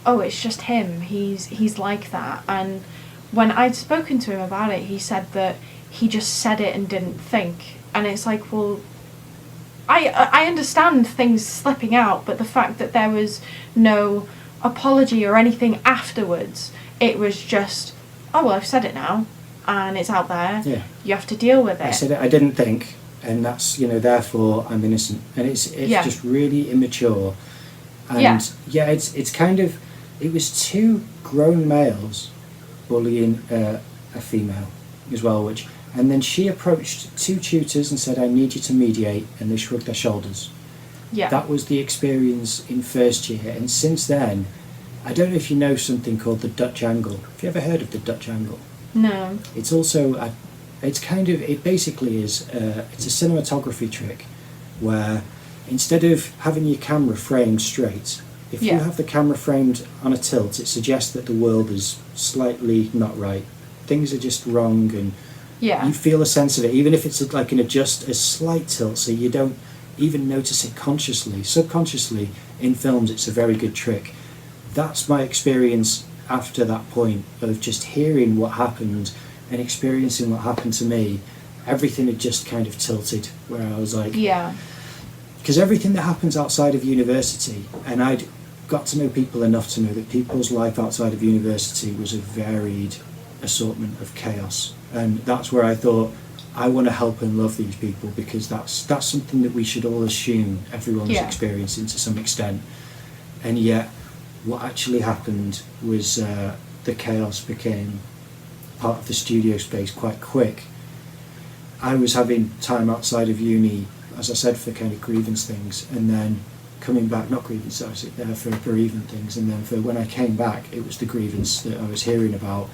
oh, it's just him, he's like that. And when I'd spoken to him about it, he said that he just said it and didn't think. And it's like, well, I understand things slipping out, but the fact that there was no apology or anything afterwards, it was just, oh well, I've said it now, and it's out there. Yeah. You have to deal with it. I said it. I didn't think, and that's, you know, therefore I'm innocent, and it's just really immature. And it's kind of, it was two grown males bullying a female as well, and then she approached two tutors and said, I need you to mediate, and they shrugged their shoulders. Yeah. That was the experience in first year, and since then, I don't know if you know something called the Dutch angle. Have you ever heard of the Dutch angle? No. It's also, it basically is, it's a cinematography trick where instead of having your camera framed straight, if you have the camera framed on a tilt, it suggests that the world is slightly not right. Things are just wrong, and you feel a sense of it, even if it's like a slight tilt, so you don't even notice it consciously. Subconsciously, in films, it's a very good trick. That's my experience after that point of just hearing what happened and experiencing what happened to me. Everything had just kind of tilted, where I was like... Yeah. Because everything that happens outside of university, and I'd got to know people enough to know that people's life outside of university was a varied assortment of chaos, and that's where I thought, I want to help and love these people, because that's something that we should all assume everyone's experiencing to some extent. And yet what actually happened was the chaos became part of the studio space quite quick. I was having time outside of uni, as I said, for kind of grievance things, and then coming back, not grievance, for bereavement things, and then for when I came back, it was the grievance that I was hearing about.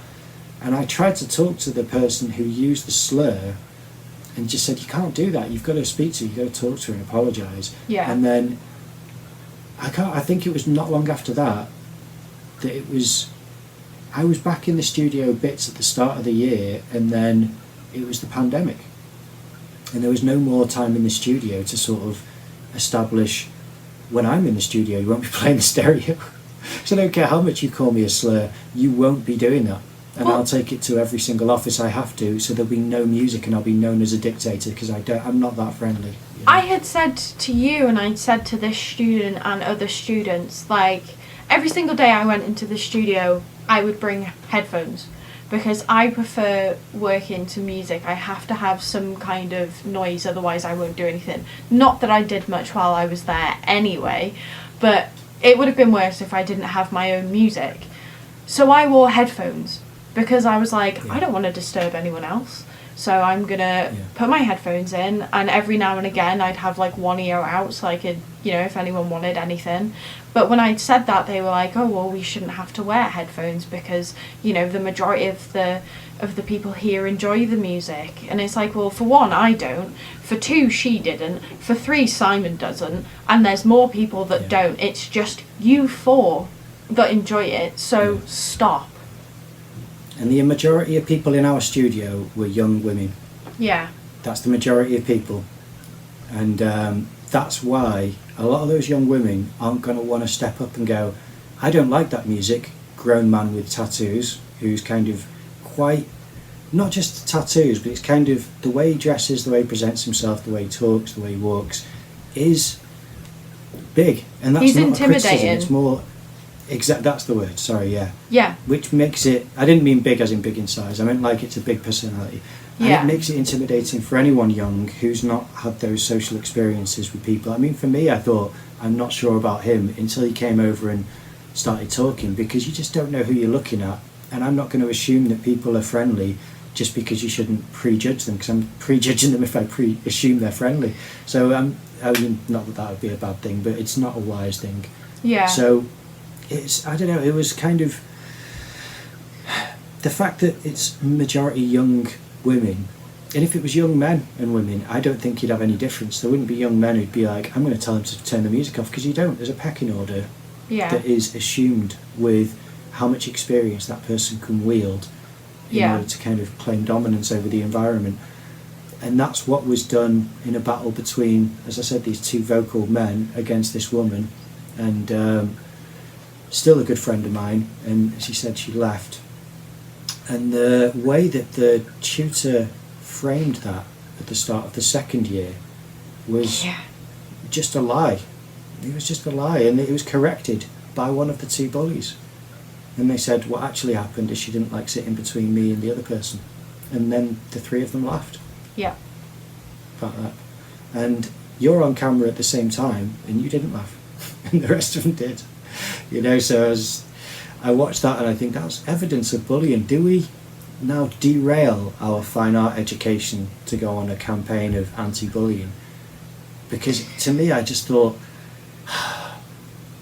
And I tried to talk to the person who used the slur and just said, you can't do that, you've got to speak to her, you've got to talk to her and apologise. Yeah. And then I think it was not long after that I was back in the studio bits at the start of the year, and then it was the pandemic. And there was no more time in the studio to sort of establish, when I'm in the studio, you won't be playing the stereo. So I don't care how much you call me a slur, you won't be doing that. And I'll take it to every single office I have to, so there'll be no music and I'll be known as a dictator, because I'm not that friendly. You know? I had said to you, and I'd said to this student and other students, like, every single day I went into the studio, I would bring headphones, because I prefer working to music. I have to have some kind of noise, otherwise I won't do anything. Not that I did much while I was there anyway, but it would have been worse if I didn't have my own music. So I wore headphones, because I was like, I don't want to disturb anyone else. So I'm going to put my headphones in, and every now and again I'd have like one ear out so I could, if anyone wanted anything. But when I said that, they were like, oh, well, we shouldn't have to wear headphones because, the majority of the people here enjoy the music. And it's like, well, for one, I don't. For two, she didn't. For three, Simon doesn't. And there's more people that don't. It's just you four that enjoy it. So stop. And the majority of people in our studio were young women. Yeah. That's the majority of people. And that's why a lot of those young women aren't going to want to step up and go, I don't like that music. Grown man with tattoos, who's kind of quite, not just tattoos, but it's kind of the way he dresses, the way he presents himself, the way he talks, the way he walks, is big. And that's He's not intimidating. a criticism, it's more... that's the word, sorry, yeah. Yeah. Which makes it, I didn't mean big as in big in size, I meant like it's a big personality. And it makes it intimidating for anyone young who's not had those social experiences with people. I mean, for me, I thought, I'm not sure about him until he came over and started talking, because you just don't know who you're looking at. And I'm not going to assume that people are friendly just because you shouldn't prejudge them, because I'm prejudging them if I assume they're friendly. So, I mean, not that would be a bad thing, but it's not a wise thing. Yeah. So, I don't know, it was kind of the fact that it's majority young women, and if it was young men and women, I don't think you'd have any difference. There wouldn't be young men who'd be like, I'm going to tell them to turn the music off, because you don't. There's a pecking order that is assumed with how much experience that person can wield in order to kind of claim dominance over the environment. And that's what was done in a battle between, as I said, these two vocal men against this woman. And still a good friend of mine, and she said she left. And the way that the tutor framed that at the start of the second year was just a lie. It was just a lie, and it was corrected by one of the two bullies. And they said what actually happened is she didn't like sitting between me and the other person. And then the three of them laughed. Yeah. About that. And you're on camera at the same time, and you didn't laugh. And the rest of them did. You know, so I watched that and I think that's evidence of bullying. Do we now derail our fine art education to go on a campaign of anti-bullying? Because to me, I just thought,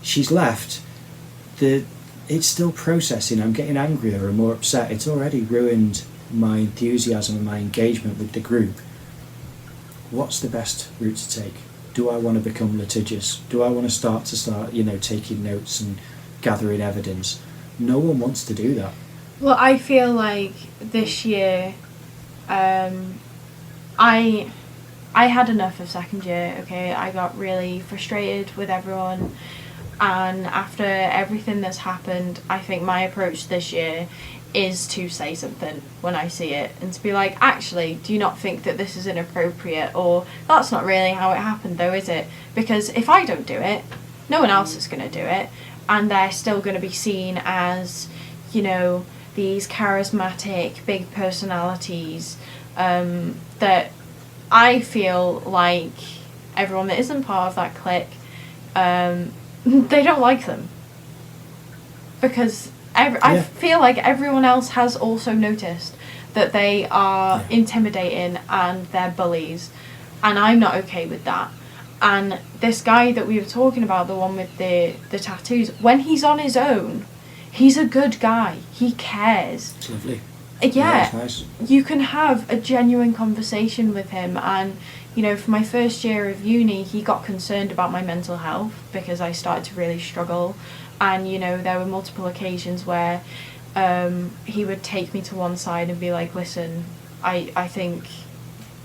she's left. It's still processing. I'm getting angrier and more upset. It's already ruined my enthusiasm and my engagement with the group. What's the best route to take? Do I want to become litigious? Do I want to start, taking notes and gathering evidence? No one wants to do that. Well, I feel like this year, I had enough of second year, okay? I got really frustrated with everyone, and after everything that's happened, I think my approach this year is to say something when I see it, and to be like, actually, do you not think that this is inappropriate, or that's not really how it happened though, is it? Because if I don't do it, no one else is going to do it, and they're still going to be seen as, these charismatic big personalities, that I feel like everyone that isn't part of that clique, they don't like them, because I feel like everyone else has also noticed that they are intimidating and they're bullies, and I'm not okay with that. And this guy that we were talking about, the one with the tattoos, when he's on his own, he's a good guy. He cares. It's lovely. Yeah, it's nice. You can have a genuine conversation with him, and for my first year of uni, he got concerned about my mental health because I started to really struggle. And, there were multiple occasions where he would take me to one side and be like, listen, I think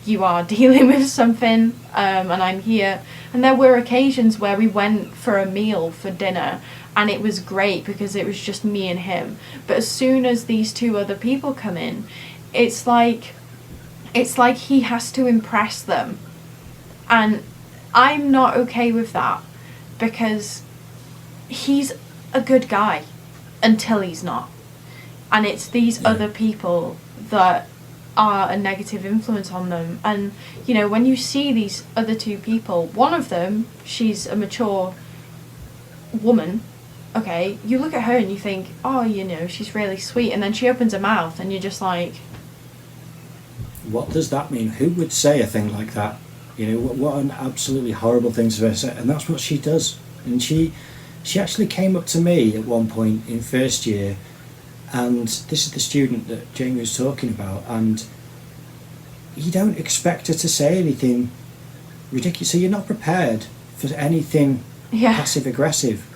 you are dealing with something, and I'm here. And there were occasions where we went for a meal for dinner, and it was great because it was just me and him. But as soon as these two other people come in, it's like he has to impress them. And I'm not okay with that, because he's a good guy until he's not. And it's these other people that are a negative influence on them. And, when you see these other two people, one of them, she's a mature woman, okay, you look at her and you think, oh, she's really sweet. And then she opens her mouth and you're just like... What does that mean? Who would say a thing like that? What an absolutely horrible thing to say. And that's what she does. And she actually came up to me at one point in first year, and this is the student that Jamie was talking about, and you don't expect her to say anything ridiculous. So you're not prepared for anything passive-aggressive,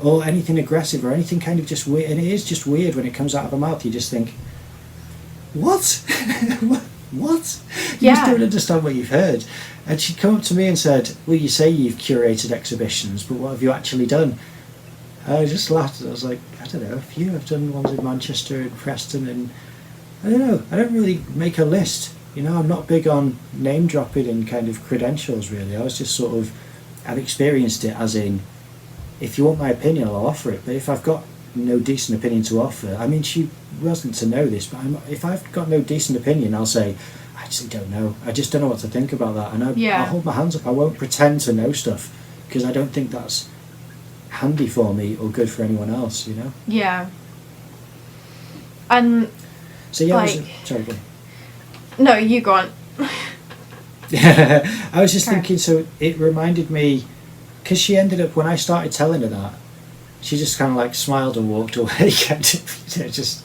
or anything aggressive, or anything kind of just weird. And it is just weird when it comes out of her mouth. You just think, what? What? You just don't understand what you've heard. And she'd come up to me and said, well, you say you've curated exhibitions, but what have you actually done? And I just laughed. I was like, I don't know, a few. I've done ones in Manchester and Preston, and I don't know, I don't really make a list. I'm not big on name dropping and kind of credentials, really. I was just sort of, I've experienced it as in, if you want my opinion, I'll offer it. But if I've got no decent opinion to offer, I mean, she wasn't to know this, but if I've got no decent opinion, I'll say, I actually don't know. I just don't know what to think about that. And I'll hold my hands up. I won't pretend to know stuff, because I don't think that's handy for me or good for anyone else, Yeah. And... So sorry, go on. No, you go on. I was just thinking, so it reminded me, because she ended up, when I started telling her that, she just kind of like smiled and walked away, just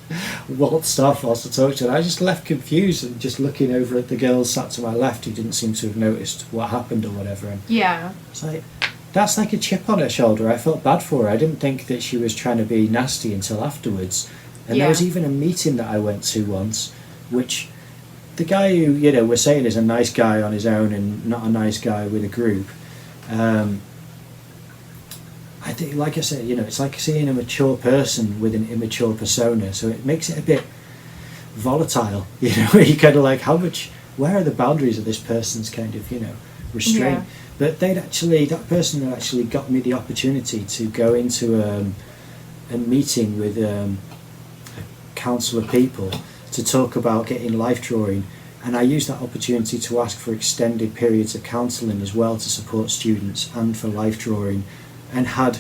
waltzed off whilst I talked to her. I just left confused and just looking over at the girl sat to my left who didn't seem to have noticed what happened or whatever. And it's like, that's like a chip on her shoulder. I felt bad for her. I didn't think that she was trying to be nasty until afterwards. And there was even a meeting that I went to once, which the guy who, we're saying is a nice guy on his own and not a nice guy with a group, I think, like I said, it's like seeing a mature person with an immature persona, so it makes it a bit volatile, where you kind of like, where are the boundaries of this person's kind of, restraint? But that person had actually got me the opportunity to go into a meeting with a council of people to talk about getting life drawing, and I used that opportunity to ask for extended periods of counselling as well to support students and for life drawing, and had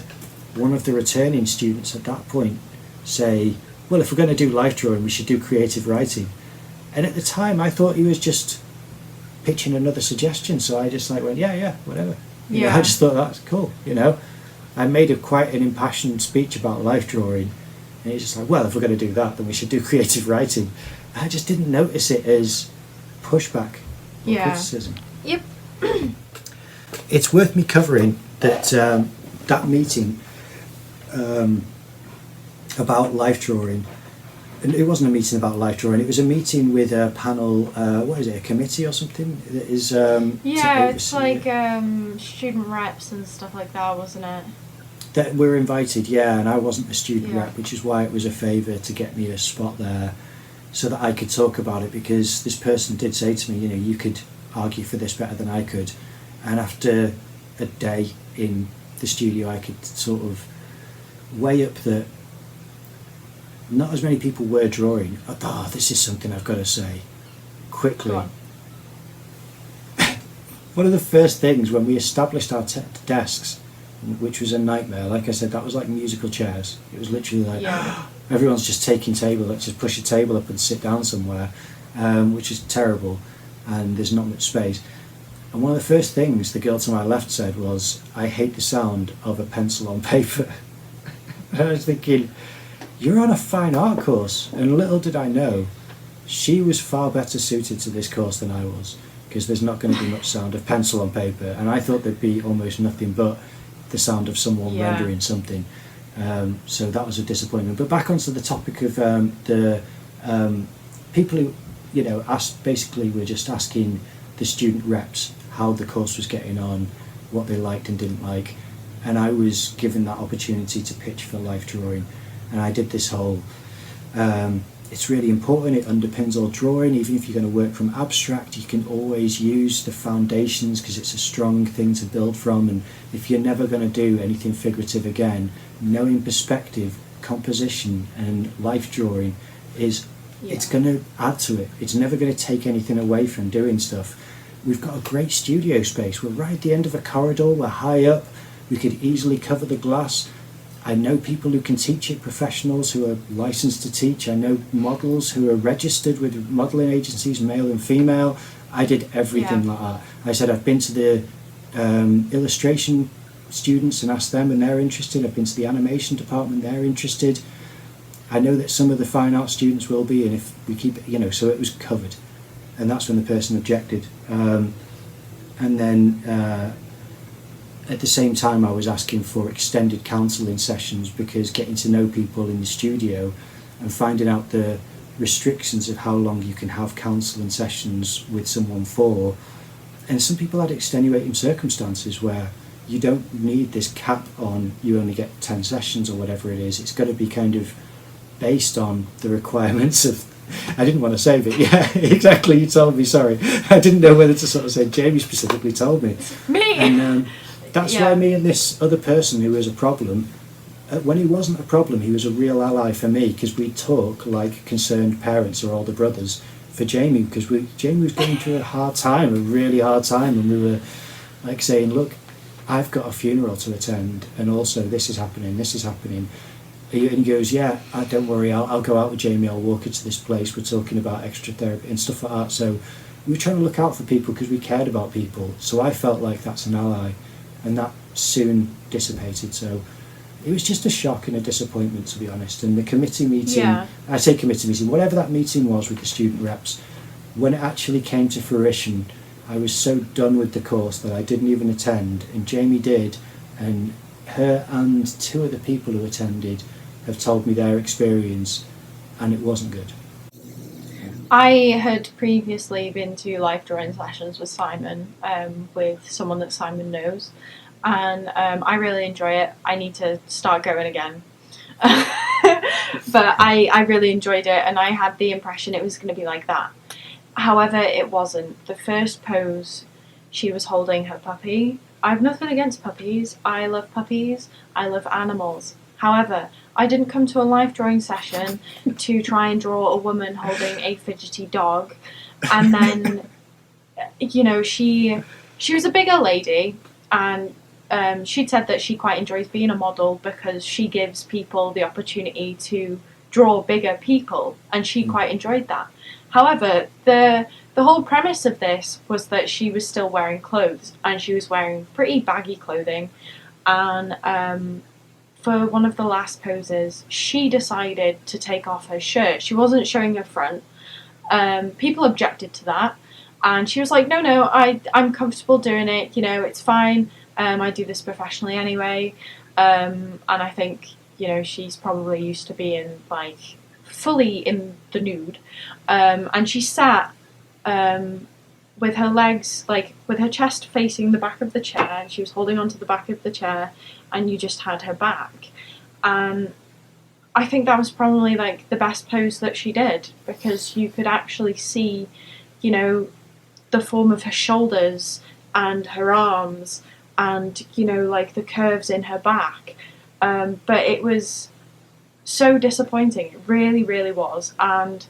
one of the returning students at that point say, well, if we're going to do life drawing, we should do creative writing. And at the time I thought he was just pitching another suggestion, so I just went, yeah, whatever. You know, I just thought that's cool, I made quite an impassioned speech about life drawing, and he's just like, well, if we're going to do that, then we should do creative writing. I just didn't notice it as pushback or criticism. Yep. It's worth me covering that that meeting about life drawing. And it wasn't a meeting about life drawing. It was a meeting with a panel. What is it? A committee or something? That is. It's like student reps and stuff like that, wasn't it? That we're invited, and I wasn't a student rep, which is why it was a favour to get me a spot there, so that I could talk about it. Because this person did say to me, you could argue for this better than I could, and after a day in the studio, I could sort of weigh up that not as many people were drawing. Oh, this is something I've got to say quickly. One of the first things when we established our desks, which was a nightmare, like I said, that was like musical chairs. It was literally like everyone's just taking table, let's just push a table up and sit down somewhere, which is terrible, and there's not much space. And one of the first things the girl to my left said was, I hate the sound of a pencil on paper. And I was thinking, you're on a fine art course, and little did I know, she was far better suited to this course than I was, because there's not going to be much sound of pencil on paper, and I thought there'd be almost nothing but the sound of someone rendering something. So that was a disappointment. But back onto the topic of the people who, asked, basically were just asking the student reps how the course was getting on, what they liked and didn't like, and I was given that opportunity to pitch for life drawing. And I did this whole, it's really important, it underpins all drawing. Even if you're going to work from abstract, you can always use the foundations because it's a strong thing to build from. And if you're never going to do anything figurative again, knowing perspective, composition and life drawing it's going to add to it. It's never going to take anything away from doing stuff. We've got a great studio space. We're right at the end of a corridor, we're high up, we could easily cover the glass. I know people who can teach it, professionals who are licensed to teach. I know models who are registered with modelling agencies, male and female. I did everything like that. I said I've been to the illustration students and asked them and they're interested. I've been to the animation department, they're interested. I know that some of the fine art students will be, and if we keep it, so it was covered. And that's when the person objected. And then at the same time I was asking for extended counselling sessions, because getting to know people in the studio and finding out the restrictions of how long you can have counselling sessions with someone for, and some people had extenuating circumstances where you don't need this cap on you only get 10 sessions or whatever it is. It's got to be kind of based on the requirements of, I didn't want to say, but yeah, exactly, you told me, sorry. I didn't know whether to sort of say, Jamie specifically told me. Me! And that's why me and this other person who was a problem, when he wasn't a problem, he was a real ally for me, because we talk like concerned parents or older brothers for Jamie, because Jamie was going through a really hard time, and we were like saying, look, I've got a funeral to attend, and also this is happening. And he goes, yeah, don't worry, I'll go out with Jamie, I'll walk her to this place, we're talking about extra therapy and stuff like that. So we were trying to look out for people because we cared about people. So I felt like that's an ally, and that soon dissipated. So it was just a shock and a disappointment, to be honest. And the committee meeting, I say committee meeting, whatever that meeting was with the student reps, when it actually came to fruition, I was so done with the course that I didn't even attend, and Jamie did, and her and two other people who attended have told me their experience, and it wasn't good. I had previously been to life drawing sessions with Simon, with someone that Simon knows, and I really enjoy it. I need to start going again. But I really enjoyed it, and I had the impression it was going to be like that. However, it wasn't. The first pose, she was holding her puppy, I've nothing against puppies. I love puppies. I love animals. However, I didn't come to a life drawing session to try and draw a woman holding a fidgety dog, and then, she was a bigger lady, and she'd said that she quite enjoys being a model because she gives people the opportunity to draw bigger people, and she quite enjoyed that. However, the whole premise of this was that she was still wearing clothes, and she was wearing pretty baggy clothing, and for one of the last poses, she decided to take off her shirt. She wasn't showing her front. People objected to that, and she was like, no, I'm comfortable doing it, it's fine. I do this professionally anyway. And I think, she's probably used to being, like, fully in the nude. And she sat with her legs, like, with her chest facing the back of the chair. She was holding onto the back of the chair, and you just had her back. And I think that was probably, like, the best pose that she did, because you could actually see, the form of her shoulders and her arms and, like, the curves in her back. But it was so disappointing. It really, really was. And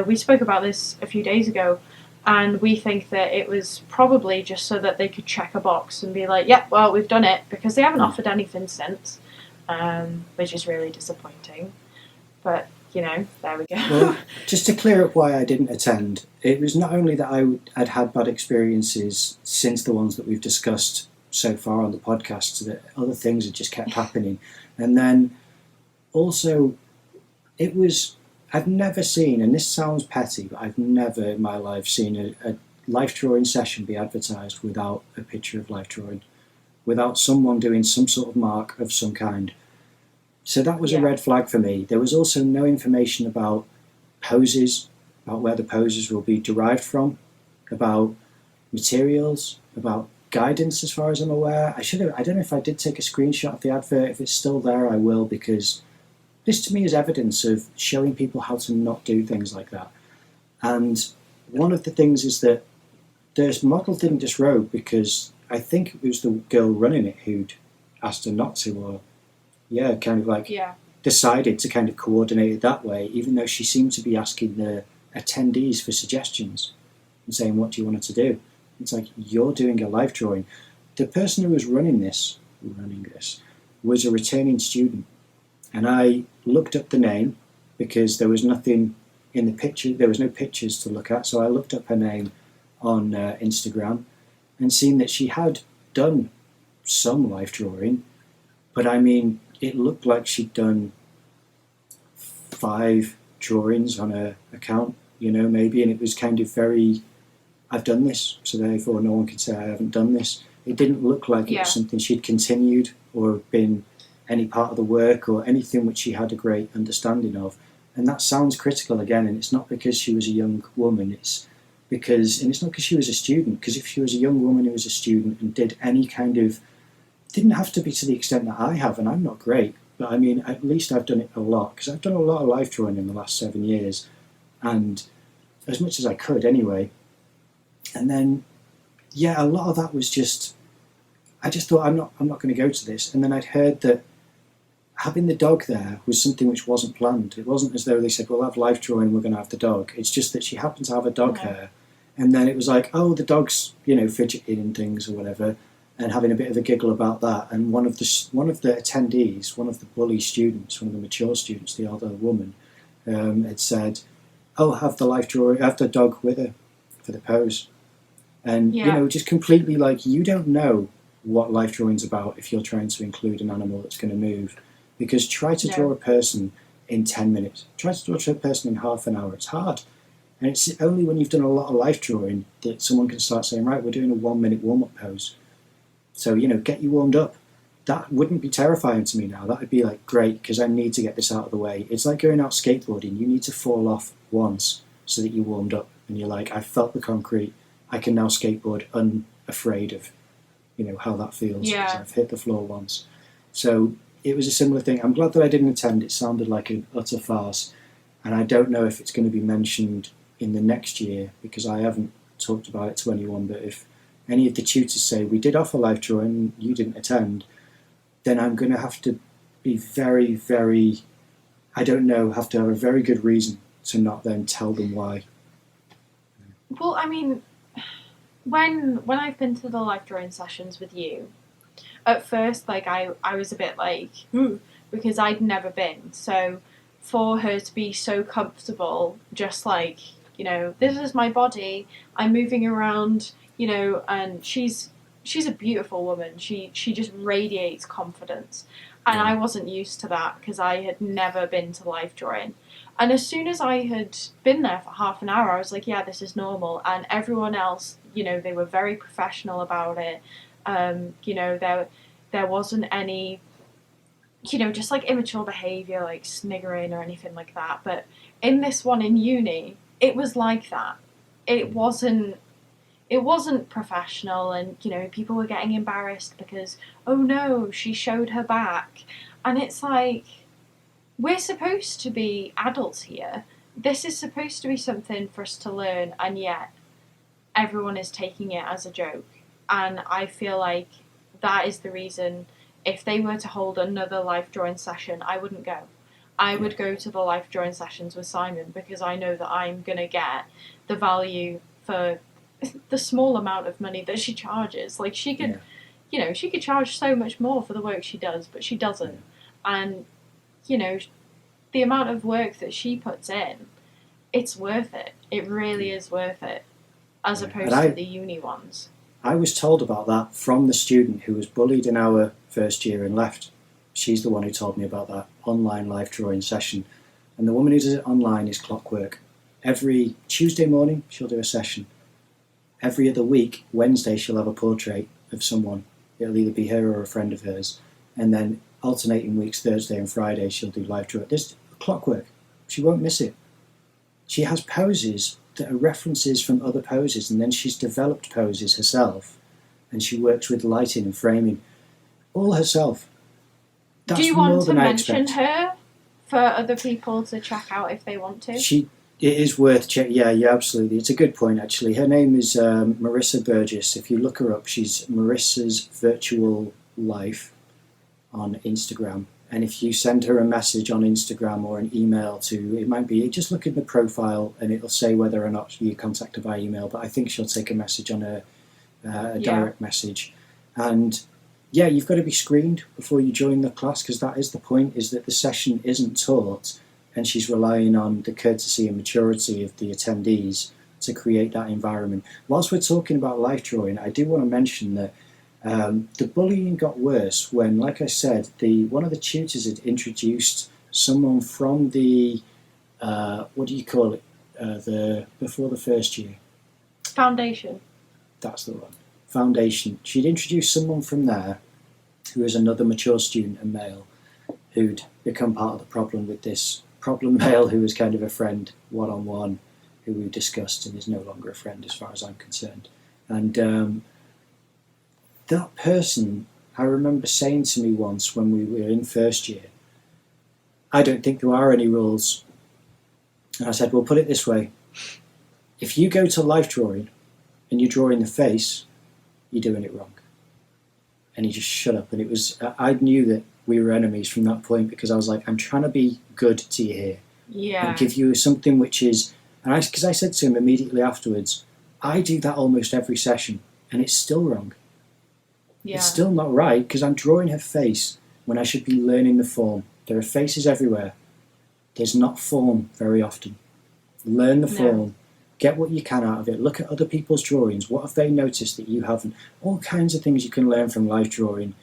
we spoke about this a few days ago, and we think that it was probably just so that they could check a box and be like, yeah, well, we've done it, because they haven't offered anything since, which is really disappointing. But, there we go. Well, just to clear up why I didn't attend, it was not only that I'd had bad experiences since the ones that we've discussed so far on the podcast, that other things had just kept happening. And then also, I've never seen, and this sounds petty, but I've never in my life seen a life drawing session be advertised without a picture of life drawing, without someone doing some sort of mark of some kind. So that was a red flag for me. There was also no information about poses, about where the poses will be derived from, about materials, about guidance as far as I'm aware. I don't know if I did take a screenshot of the advert. If it's still there, I will, because this to me is evidence of showing people how to not do things like that. And one of the things is that this model didn't disrobe because I think it was the girl running it who'd asked her not to, or decided to kind of coordinate it that way, even though she seemed to be asking the attendees for suggestions and saying, what do you want her to do? It's like, you're doing a life drawing. The person who was running this was a returning student. And I looked up the name because there was nothing in the picture, there was no pictures to look at, so I looked up her name on Instagram and seen that she had done some life drawing, but I mean, it looked like she'd done 5 drawings on her account, maybe, and it was kind of very, I've done this, so therefore no one could say I haven't done this. It didn't look like it was something she'd continued or been any part of the work or anything which she had a great understanding of. And that sounds critical again, and it's not because she was a young woman, it's not because she was a student, because if she was a young woman who was a student and did any kind of, didn't have to be to the extent that I have, and I'm not great, but I mean, at least I've done it a lot, because I've done a lot of life drawing in the last 7 years, and as much as I could anyway. And then, a lot of that was just, I just thought, I'm not going to go to this. And then I'd heard that having the dog there was something which wasn't planned. It wasn't as though they said, we'll have life drawing, we're going to have the dog. It's just that she happened to have a dog there. And then it was like, oh, the dog's, fidgeting and things or whatever, and having a bit of a giggle about that. And one of the attendees, one of the bully students, one of the mature students, the older woman, had said, oh, have the dog with her for the pose. And, just completely like, you don't know what life drawing's about if you're trying to include an animal that's going to move. Because try to draw a person in 10 minutes. Try to draw a person in half an hour. It's hard. And it's only when you've done a lot of life drawing that someone can start saying, right, we're doing a 1-minute warm-up pose. So, get you warmed up. That wouldn't be terrifying to me now. That would be like, great, because I need to get this out of the way. It's like going out skateboarding. You need to fall off once so that you're warmed up. And you're like, I felt the concrete. I can now skateboard unafraid of, how that feels. Because I've hit the floor once. So it was a similar thing. I'm glad that I didn't attend. It sounded like an utter farce. And I don't know if it's going to be mentioned in the next year, because I haven't talked about it to anyone, but if any of the tutors say, we did offer life drawing, you didn't attend, then I'm going to have to be very, very, I don't know, have to have a very good reason to not then tell them why. Well, I mean, when I've been to the life drawing sessions with you, at first, like, I was a bit like, because I'd never been. So for her to be so comfortable, just like, you know, this is my body, I'm moving around, you know, and she's a beautiful woman. She just radiates confidence. And I wasn't used to that because I had never been to life drawing. And as soon as I had been there for half an hour, I was like, yeah, this is normal. And everyone else, you know, they were very professional about it. You know, there wasn't any, you know, just like immature behaviour, like sniggering or anything like that. But in this one in uni, it was like that. It wasn't professional, and you know, people were getting embarrassed because, oh no, she showed her back. And it's like, we're supposed to be adults here. This is supposed to be something for us to learn, and yet everyone is taking it as a joke. And I feel like that is the reason, if they were to hold another life drawing session, I wouldn't go. I would go to the life drawing sessions with Simon because I know that I'm going to get the value for the small amount of money that she charges. Like, she could, you know, she could charge so much more for the work she does, but she doesn't. And, you know, the amount of work that she puts in, it's worth it. It really is worth it, as opposed to the uni ones. I was told about that from the student who was bullied in our first year and left. She's the one who told me about that online life drawing session. And the woman who does it online is clockwork. Every Tuesday morning, she'll do a session. Every other week, Wednesday, she'll have a portrait of someone. It'll either be her or a friend of hers. And then alternating weeks, Thursday and Friday, she'll do live drawing. There's clockwork. She won't miss it. She has poses that are references from other poses, and then she's developed poses herself. And she works with lighting and framing all herself. That's do you want to mention her for other people to check out if they want to? It is worth checking. Yeah, absolutely. It's a good point, actually. Her name is Marissa Burgess. If you look her up, she's Marissa's Virtual Life on Instagram. And if you send her a message on Instagram or an email to, it might be, just look at the profile and it'll say whether or not you contact her by email. But I think she'll take a message on a direct message. And yeah, you've got to be screened before you join the class, because that is the point, is that the session isn't taught, and she's relying on the courtesy and maturity of the attendees to create that environment. Whilst we're talking about life drawing, I do want to mention that the bullying got worse when, like I said, one of the tutors had introduced someone from the, what do you call it, before the first year? Foundation. That's the one. Foundation. She'd introduced someone from there who was another mature student, a male, who'd become part of the problem with this problem male who was kind of a friend one-on-one, who we discussed and is no longer a friend as far as I'm concerned. And that person, I remember saying to me once when we were in first year, I don't think there are any rules. And I said, well, put it this way. If you go to life drawing and you're drawing the face, you're doing it wrong. And he just shut up. And it was, I knew that we were enemies from that point, because I was like, I'm trying to be good to you here. Yeah. And give you something which is, and because I said to him immediately afterwards, I do that almost every session and it's still wrong. Yeah. It's still not right, because I'm drawing her face when I should be learning the form. There are faces everywhere. There's not form very often. Learn the form. Get what you can out of it. Look at other people's drawings. What have they noticed that you haven't? All kinds of things you can learn from life drawing.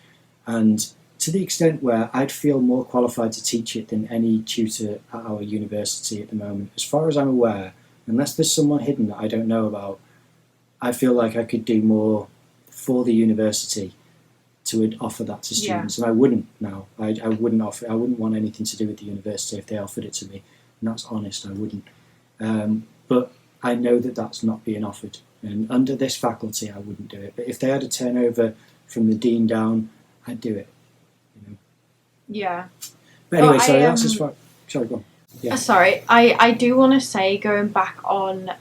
And to the extent where I'd feel more qualified to teach it than any tutor at our university at the moment. As far as I'm aware, unless there's someone hidden that I don't know about, I feel like I could do more for the university to offer that to students. And I wouldn't now. I wouldn't offer. I wouldn't want anything to do with the university if they offered it to me. And that's honest, I wouldn't. But I know that that's not being offered, and under this faculty I wouldn't do it. But if they had a turnover from the dean down, I'd do it. You know? Yeah. But anyway, sorry, that's as far. Sorry, go on. Yeah. Sorry, I do want to say, going back on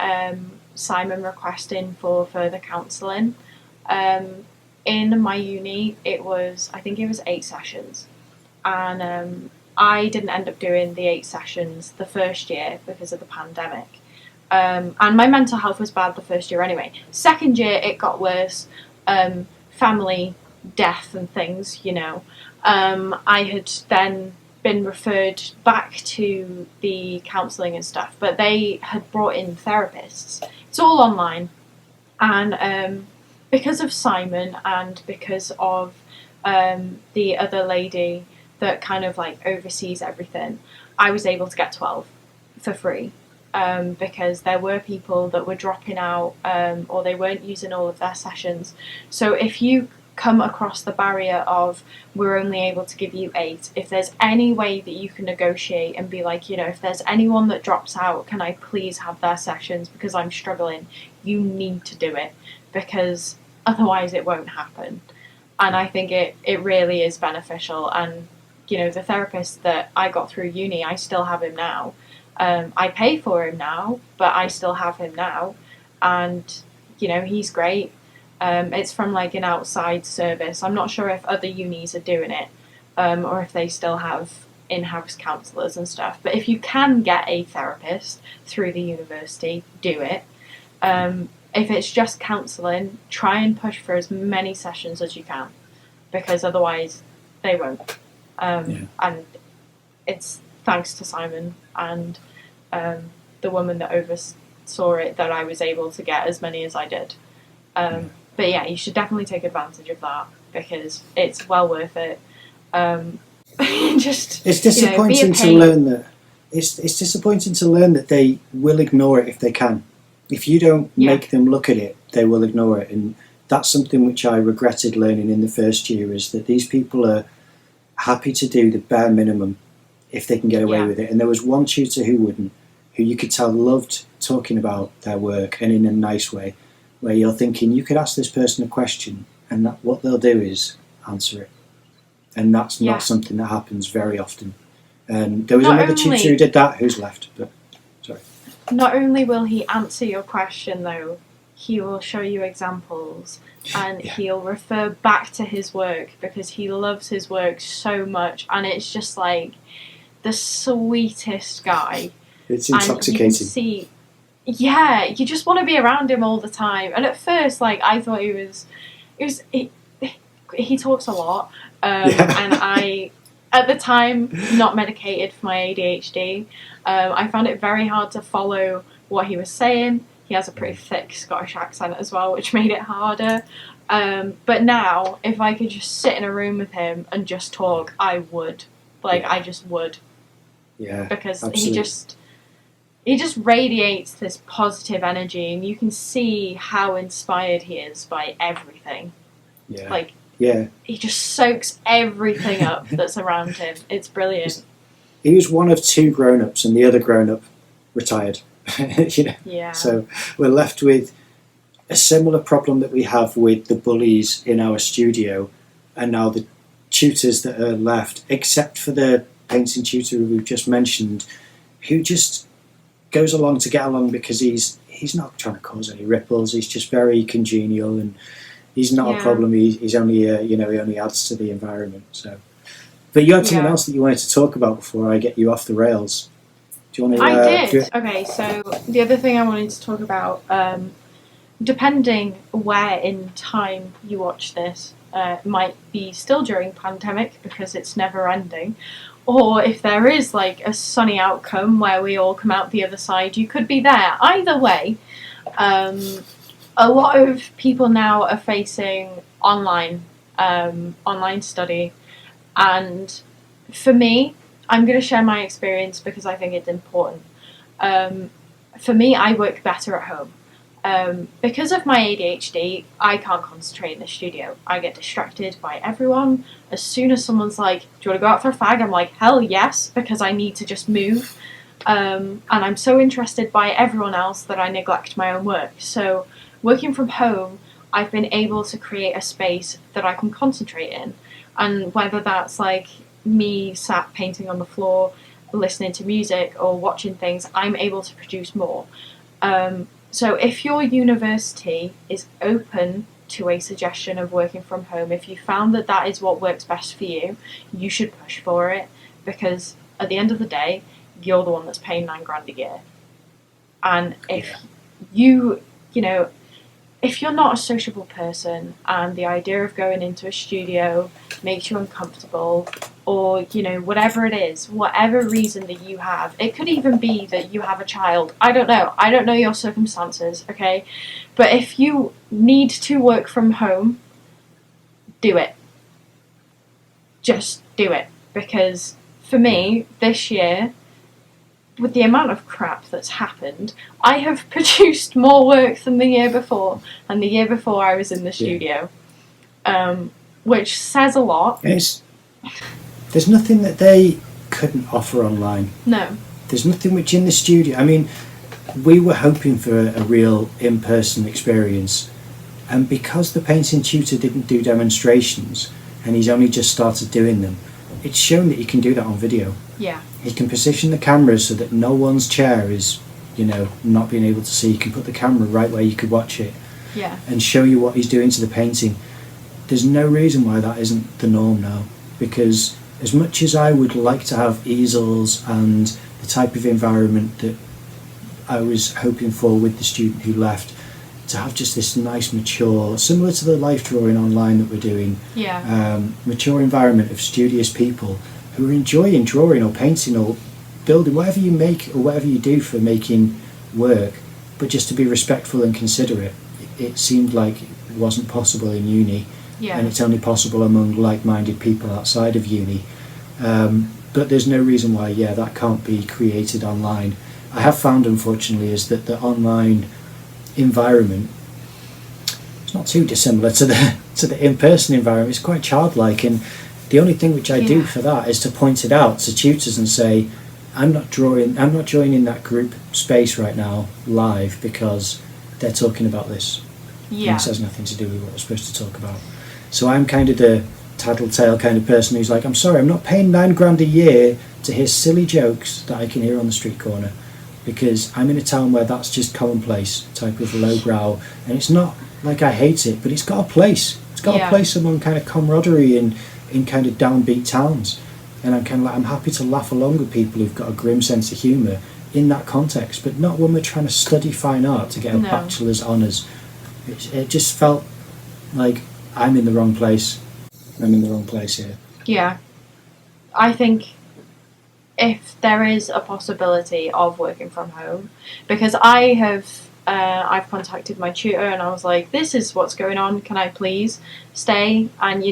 Simon requesting for further counselling, In my uni, I think it was 8 sessions, and I didn't end up doing the 8 sessions the first year because of the pandemic. And my mental health was bad the first year anyway. Second year, it got worse. Family death and things, I had then been referred back to the counselling and stuff, but they had brought in therapists. It's all online, and because of Simon and because of the other lady that kind of like oversees everything, I was able to get 12 for free. Because there were people that were dropping out, or they weren't using all of their sessions. So if you come across the barrier of we're only able to give you 8, if there's any way that you can negotiate and be like, if there's anyone that drops out, can I please have their sessions because I'm struggling, you need to do it, because otherwise it won't happen. And I think it really is beneficial. And the therapist that I got through uni, I still have him now. I pay for him now, but I still have him now, and he's great. It's from like an outside service. I'm not sure if other unis are doing it, or if they still have in-house counsellors and stuff. But if you can get a therapist through the university, do it. If it's just counselling, try and push for as many sessions as you can, because otherwise they won't. And it's thanks to Simon and the woman that oversaw it that I was able to get as many as I did. But yeah, you should definitely take advantage of that because it's well worth it. It's disappointing to learn that it's disappointing to learn that they will ignore it if they can. If you don't make them look at it, they will ignore it, and that's something which I regretted learning in the first year, is that these people are happy to do the bare minimum if they can get away with it. And there was one tutor who wouldn't, who you could tell loved talking about their work and in a nice way, where you're thinking you could ask this person a question and that what they'll do is answer it. And that's not something that happens very often. And there was another tutor who did that who's left, but sorry. Not only will he answer your question though, he will show you examples and he'll refer back to his work because he loves his work so much, and it's just like the sweetest guy. It's intoxicating. And you can see, you just want to be around him all the time. And at first, like, I thought he talks a lot, and I, at the time, not medicated for my ADHD, I found it very hard to follow what he was saying. He has a pretty thick Scottish accent as well, which made it harder. But now, if I could just sit in a room with him and just talk, I would. I just would. Yeah, because absolutely. he just radiates this positive energy, and you can see how inspired he is by everything. He just soaks everything up that's around him. It's brilliant. He was one of 2 grown-ups, and the other grown-up retired. So we're left with a similar problem that we have with the bullies in our studio, and now the tutors that are left, except for the painting tutor we've just mentioned, who just goes along to get along because he's not trying to cause any ripples. He's just very congenial, and he's not a problem. He's only he only adds to the environment. So, but you had something else that you wanted to talk about before I get you off the rails. Do you want to? I did. Okay, so the other thing I wanted to talk about, depending where in time you watch this, might be still during pandemic because it's never ending, or if there is like a sunny outcome where we all come out the other side, you could be there. Either way, a lot of people now are facing online study, and for me, I'm going to share my experience because I think it's important. For me, I work better at home. Because of my ADHD, I can't concentrate in the studio. I get distracted by everyone. As soon as someone's like, do you want to go out for a fag? I'm like, hell yes, because I need to just move. And I'm so interested by everyone else that I neglect my own work. So working from home, I've been able to create a space that I can concentrate in. And whether that's like me sat painting on the floor, listening to music or watching things, I'm able to produce more. So if your university is open to a suggestion of working from home, if you found that that is what works best for you, you should push for it, because at the end of the day, you're the one that's paying $9,000 a year. And if you know, if you're not a sociable person and the idea of going into a studio makes you uncomfortable, or whatever it is, whatever reason that you have, it could even be that you have a child, I don't know your circumstances, okay, but if you need to work from home, do it. Just do it. Because for me, this year, with the amount of crap that's happened, I have produced more work than the year before, and the year before I was in the studio, which says a lot. There's nothing that they couldn't offer online. No. There's nothing which in the studio, I mean, we were hoping for a real in-person experience, and because the painting tutor didn't do demonstrations and he's only just started doing them, it's shown that you can do that on video. Yeah. He can position the cameras so that no one's chair is, not being able to see. You can put the camera right where you could watch it. Yeah. And show you what he's doing to the painting. There's no reason why that isn't the norm now, because as much as I would like to have easels and the type of environment that I was hoping for with the student who left, to have just this nice mature, similar to the life drawing online that we're doing, mature environment of studious people who are enjoying drawing or painting or building, whatever you make or whatever you do for making work, but just to be respectful and considerate. It seemed like it wasn't possible in uni, and it's only possible among like-minded people outside of uni. But there's no reason why, that can't be created online. I have found, unfortunately, is that the online environment, it's not too dissimilar to the in-person environment. It's quite childlike, and the only thing which I do for that is to point it out to tutors and say, I'm not joining that group space right now live because they're talking about this. And it has nothing to do with what we're supposed to talk about. So I'm kind of the tattletale kind of person who's like, I'm sorry, I'm not paying $9,000 a year to hear silly jokes that I can hear on the street corner, because I'm in a town where that's just commonplace type of lowbrow, and it's not like I hate it, but it's got a place. It's got a place among kind of camaraderie in kind of downbeat towns, and I'm kind of like, I'm happy to laugh along with people who've got a grim sense of humour in that context, but not when we're trying to study fine art to get a bachelor's honours. It just felt like I'm in the wrong place. I'm in the wrong place here. Yeah. I think if there is a possibility of working from home, because I've contacted my tutor and I was like, this is what's going on, can I please stay? And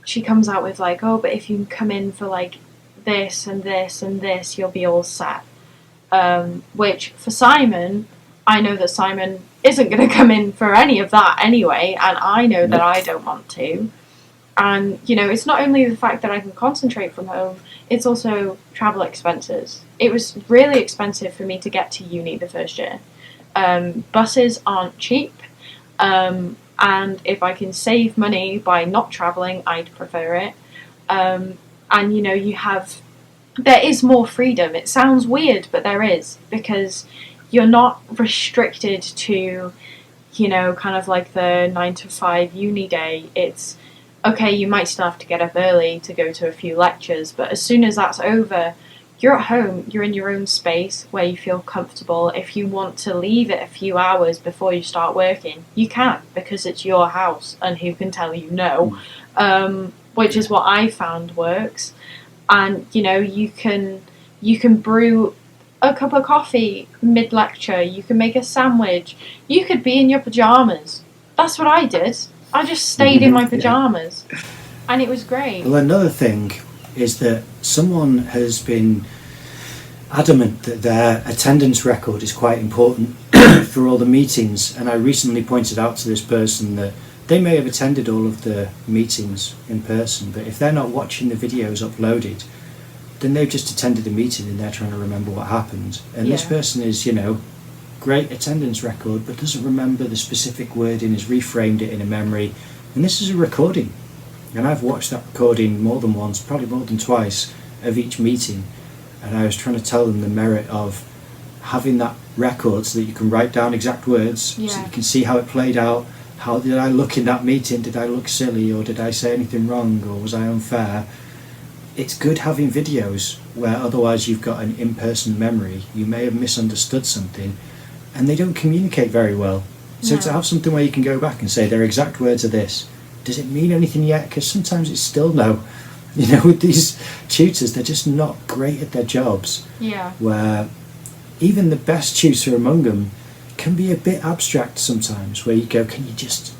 she comes out with like, oh, but if you come in for like this and this and this, you'll be all set. Which for Simon, I know that Simon isn't going to come in for any of that anyway, and I know that I don't want to. And, it's not only the fact that I can concentrate from home, it's also travel expenses. It was really expensive for me to get to uni the first year. Buses aren't cheap, and if I can save money by not travelling, I'd prefer it. And, there is more freedom. It sounds weird, but there is, because you're not restricted to, kind of like the 9 to 5 uni day. It's, okay, you might still have to get up early to go to a few lectures, but as soon as that's over, you're at home, you're in your own space where you feel comfortable. If you want to leave it a few hours before you start working, you can, because it's your house, and who can tell you no? Which is what I found works. And, you can brew a cup of coffee mid-lecture, you can make a sandwich, you could be in your pyjamas. That's what I did. I just stayed in my pyjamas, and it was great. Well, another thing is that someone has been adamant that their attendance record is quite important for all the meetings, and I recently pointed out to this person that they may have attended all of the meetings in person, but if they're not watching the videos uploaded, then they've just attended a meeting and they're trying to remember what happened. And this person is, great attendance record, but doesn't remember the specific wording, has reframed it in a memory. And this is a recording. And I've watched that recording more than once, probably more than twice, of each meeting. And I was trying to tell them the merit of having that record so that you can write down exact words, so Yeah. you can see how it played out. How did I look in that meeting? Did I look silly, or did I say anything wrong, or was I unfair? It's good having videos where otherwise you've got an in-person memory. You may have misunderstood something, and they don't communicate very well. So No. to have something where you can go back and say their exact words are this, does it mean anything yet? Because sometimes it's still no. You know, with these tutors, they're just not great at their jobs. Yeah. Where even the best tutor among them can be a bit abstract sometimes, where you go, can you just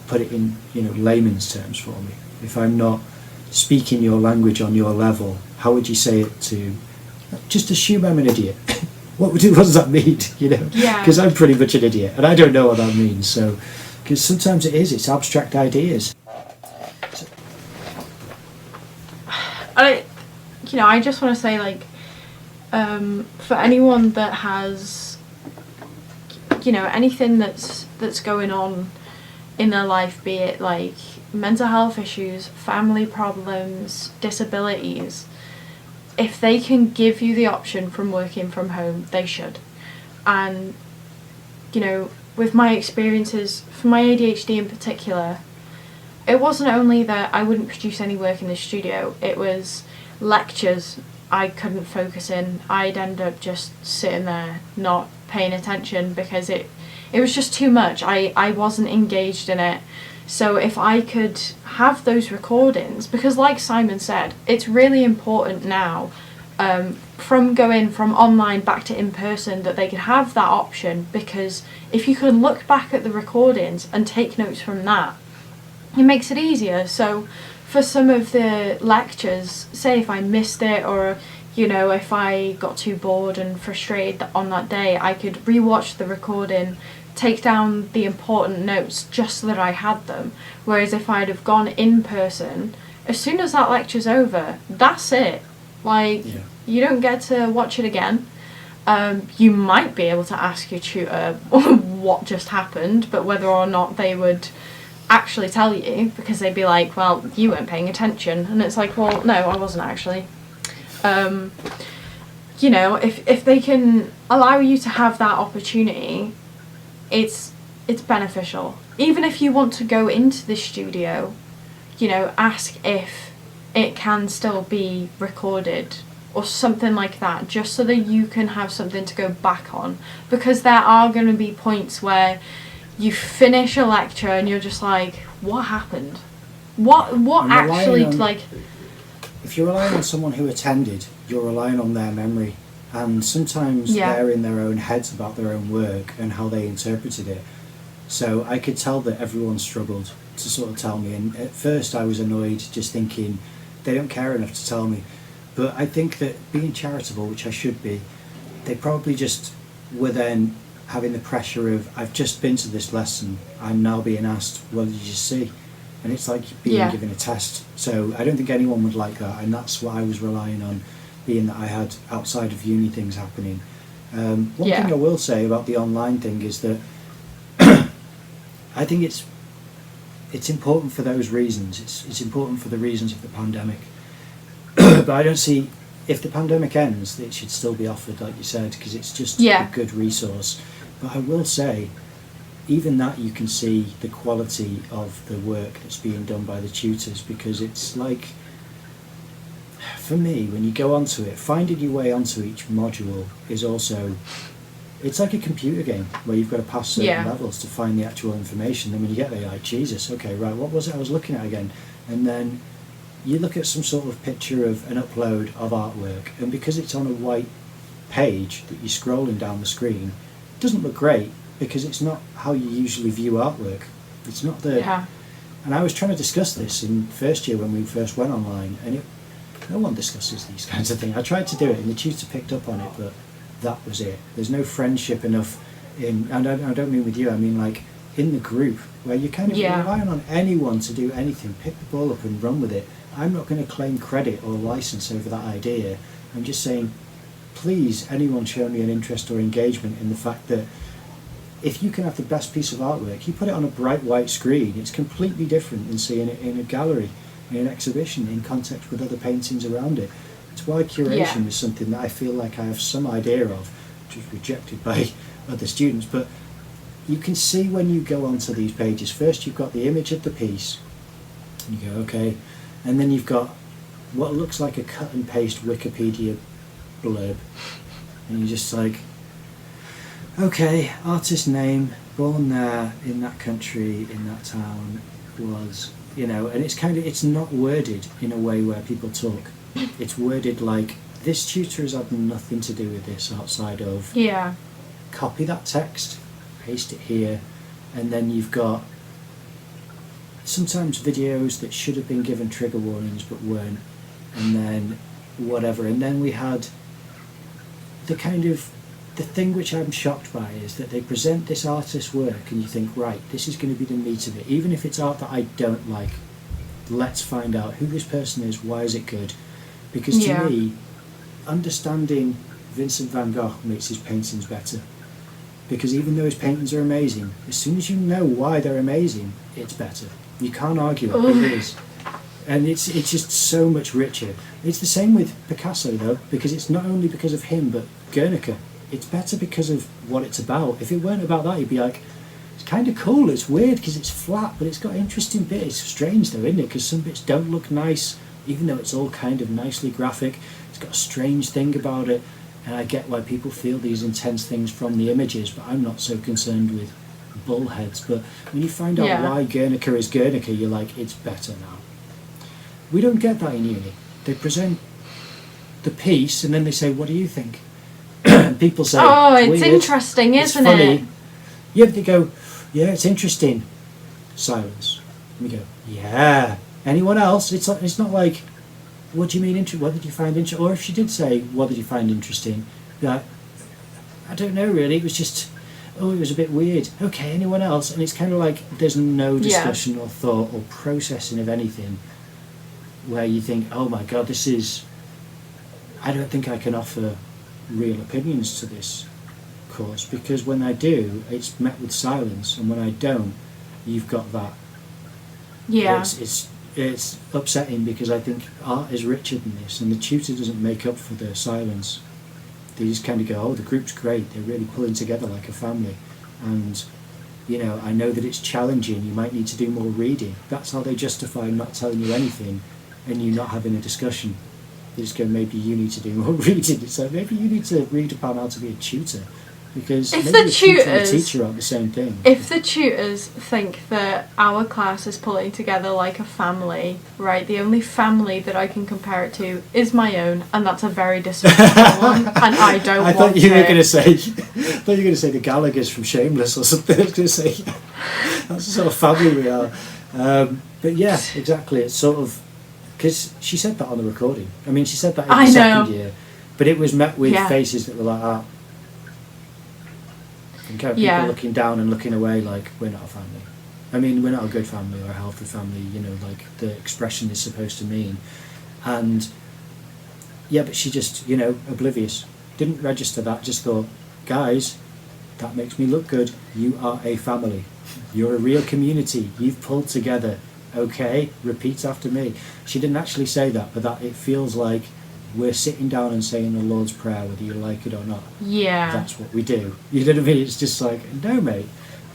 put it in, you know, layman's terms for me? If I'm not speaking your language on your level, how would you say it to, just assume I'm an idiot. What does that mean, you know? Yeah. Because I'm pretty much an idiot, and I don't know what that means. So, because sometimes it's abstract ideas. I just want to say, like, for anyone that has, anything that's going on in their life, be it like mental health issues, family problems, disabilities, if they can give you the option from working from home, they should. And, with my experiences, for my ADHD in particular, it wasn't only that I wouldn't produce any work in the studio, it was lectures I couldn't focus in. I'd end up just sitting there not paying attention because it was just too much. I wasn't engaged in it. So if I could have those recordings, because like Simon said, it's really important now, from going from online back to in person, that they could have that option, because if you can look back at the recordings and take notes from that, it makes it easier. So for some of the lectures, say if I missed it, or if I got too bored and frustrated on that day, I could rewatch the recording, take down the important notes just so that I had them. Whereas if I'd have gone in person, as soon as that lecture's over, that's it. Like, you don't get to watch it again. You might be able to ask your tutor what just happened, but whether or not they would actually tell you, because they'd be like, well, you weren't paying attention, and it's like, well, no, I wasn't actually. If they can allow you to have that opportunity, it's beneficial. Even if you want to go into the studio, ask if it can still be recorded or something like that, just so that you can have something to go back on, because there are going to be points where you finish a lecture and you're just like, what happened? What actually, like... If you're relying on someone who attended, you're relying on their memory, and sometimes they're in their own heads about their own work and how they interpreted it. So I could tell that everyone struggled to sort of tell me, and at first I was annoyed, just thinking they don't care enough to tell me. But I think that being charitable, which I should be, they probably just were then having the pressure of, I've just been to this lesson, I'm now being asked, what did you see? And it's like being given a test. So I don't think anyone would like that, and that's what I was relying on, being that I had outside of uni things happening. One thing I will say about the online thing is that I think it's important for those reasons. It's important for the reasons of the pandemic. But I don't see, if the pandemic ends, it should still be offered, like you said, because it's just a good resource. But I will say, even that, you can see the quality of the work that's being done by the tutors, because it's like, for me, when you go onto it, finding your way onto each module is also, it's like a computer game where you've got to pass certain levels to find the actual information. Then when you get there, you're like, Jesus, okay, right, what was it I was looking at again? And then you look at some sort of picture of an upload of artwork, and because it's on a white page that you're scrolling down the screen, it doesn't look great, because it's not how you usually view artwork. It's not the... And I was trying to discuss this in first year when we first went online, and no one discusses these kinds of things. I tried to do it, and the tutor picked up on it, but that was it. There's no friendship enough in... And I don't mean with you, I mean like in the group, where you're kind of relying on anyone to do anything, pick the ball up and run with it. I'm not going to claim credit or license over that idea. I'm just saying, please, anyone show me an interest or engagement in the fact that if you can have the best piece of artwork, you put it on a bright white screen, it's completely different than seeing it in a gallery, in an exhibition, in context with other paintings around it. It's why curation is something that I feel like I have some idea of, which was rejected by other students, but you can see when you go onto these pages, first you've got the image of the piece, and you go, okay, and then you've got what looks like a cut and paste Wikipedia blurb, and you're just like, okay, artist name, born there, in that country, in that town, was, and it's not worded in a way where people talk. It's worded like, this tutor has had nothing to do with this outside of copy that text, paste it here, and then you've got sometimes videos that should have been given trigger warnings but weren't, and then whatever. And then we had the thing which I'm shocked by is that they present this artist's work and you think, right, this is going to be the meat of it, even if it's art that I don't like. Let's find out who this person is, why is it good? Because to me, understanding Vincent van Gogh makes his paintings better. Because even though his paintings are amazing, as soon as you know why they're amazing, it's better. You can't argue it, it is. And it's just so much richer. It's the same with Picasso though, because it's not only because of him, but Guernica. It's better because of what it's about. If it weren't about that, you'd be like, it's kind of cool, it's weird because it's flat, but it's got interesting bits. It's strange though, isn't it? Because some bits don't look nice, even though it's all kind of nicely graphic. It's got a strange thing about it. And I get why people feel these intense things from the images, but I'm not so concerned with bullheads. But when you find out why Guernica is Guernica, you're like, it's better now. We don't get that in uni. They present the piece and then they say, what do you think? And people say, oh, it's weird, interesting, isn't it's funny. it? Yeah, but they go, yeah, it's interesting. Silence. And we go, yeah. Anyone else? It's not like, what do you mean interesting? What did you find interesting? Or if she did say, what did you find interesting? Like, I don't know really, it was just, oh, it was a bit weird. Okay, anyone else? And it's kind of like there's no discussion or thought or processing of anything where you think, oh my God, I don't think I can offer real opinions to this course, because when I do, it's met with silence, and when I don't, you've got that. Yeah. It's upsetting because I think art is richer than this, and the tutor doesn't make up for the silence. They just kind of go, oh, the group's great, they're really pulling together like a family, and I know that it's challenging, you might need to do more reading. That's how they justify not telling you anything and you not having a discussion. They just go, maybe you need to do more reading. It's like, maybe you need to read about how to be a tutor, because if maybe the tutor and tutors, the teacher aren't the same thing. If the tutors think that our class is pulling together like a family, right, the only family that I can compare it to is my own, and that's a very disrespectful one, and I don't want it. I thought you were going to say the Gallaghers from Shameless or something. I was going to say, that's the sort of family we are. But yeah, exactly. It's sort of, because she said that on the recording. I mean, she said that in the second year, but it was met with faces that were like that. And kind of people looking down and looking away like, we're not a family. I mean, we're not a good family or a healthy family, like the expression is supposed to mean. And yeah, but she just, oblivious. Didn't register that, just thought, guys, that makes me look good. You are a family. You're a real community. You've pulled together. Okay, repeat after me. She didn't actually say that, but that it feels like we're sitting down and saying the Lord's Prayer whether you like it or not. Yeah. That's what we do. You know what I mean? It's just like, no mate,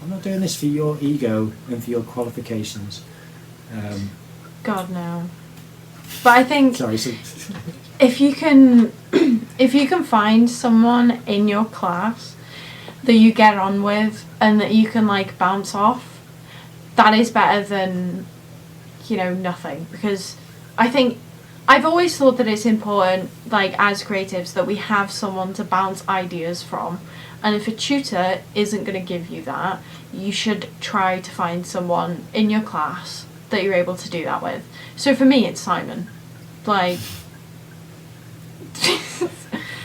I'm not doing this for your ego and for your qualifications. God, no. But I think sorry, so if you can find someone in your class that you get on with and that you can like bounce off, that is better than nothing. Because I think I've always thought that it's important, like as creatives, that we have someone to bounce ideas from, and if a tutor isn't going to give you that, you should try to find someone in your class that you're able to do that with. So for me, it's Simon. Like,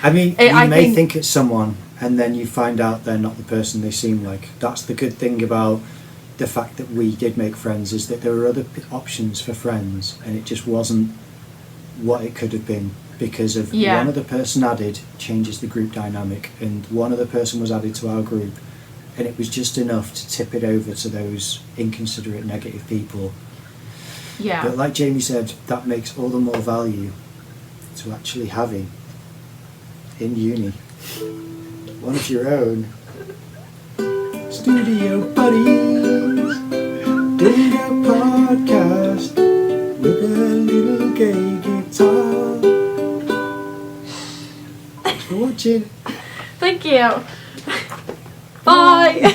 I mean, you may think it's someone, and then you find out they're not the person they seem like. That's the good thing about the fact that we did make friends, is that there were other options for friends, and it just wasn't what it could have been, because of one other person added changes the group dynamic, and one other person was added to our group, and it was just enough to tip it over to those inconsiderate negative people. Yeah. But like Jamie said, that makes all the more value to actually having in uni one of your own studio buddies doing a podcast with a little gay guitar. Thanks for watching. Thank you. Bye.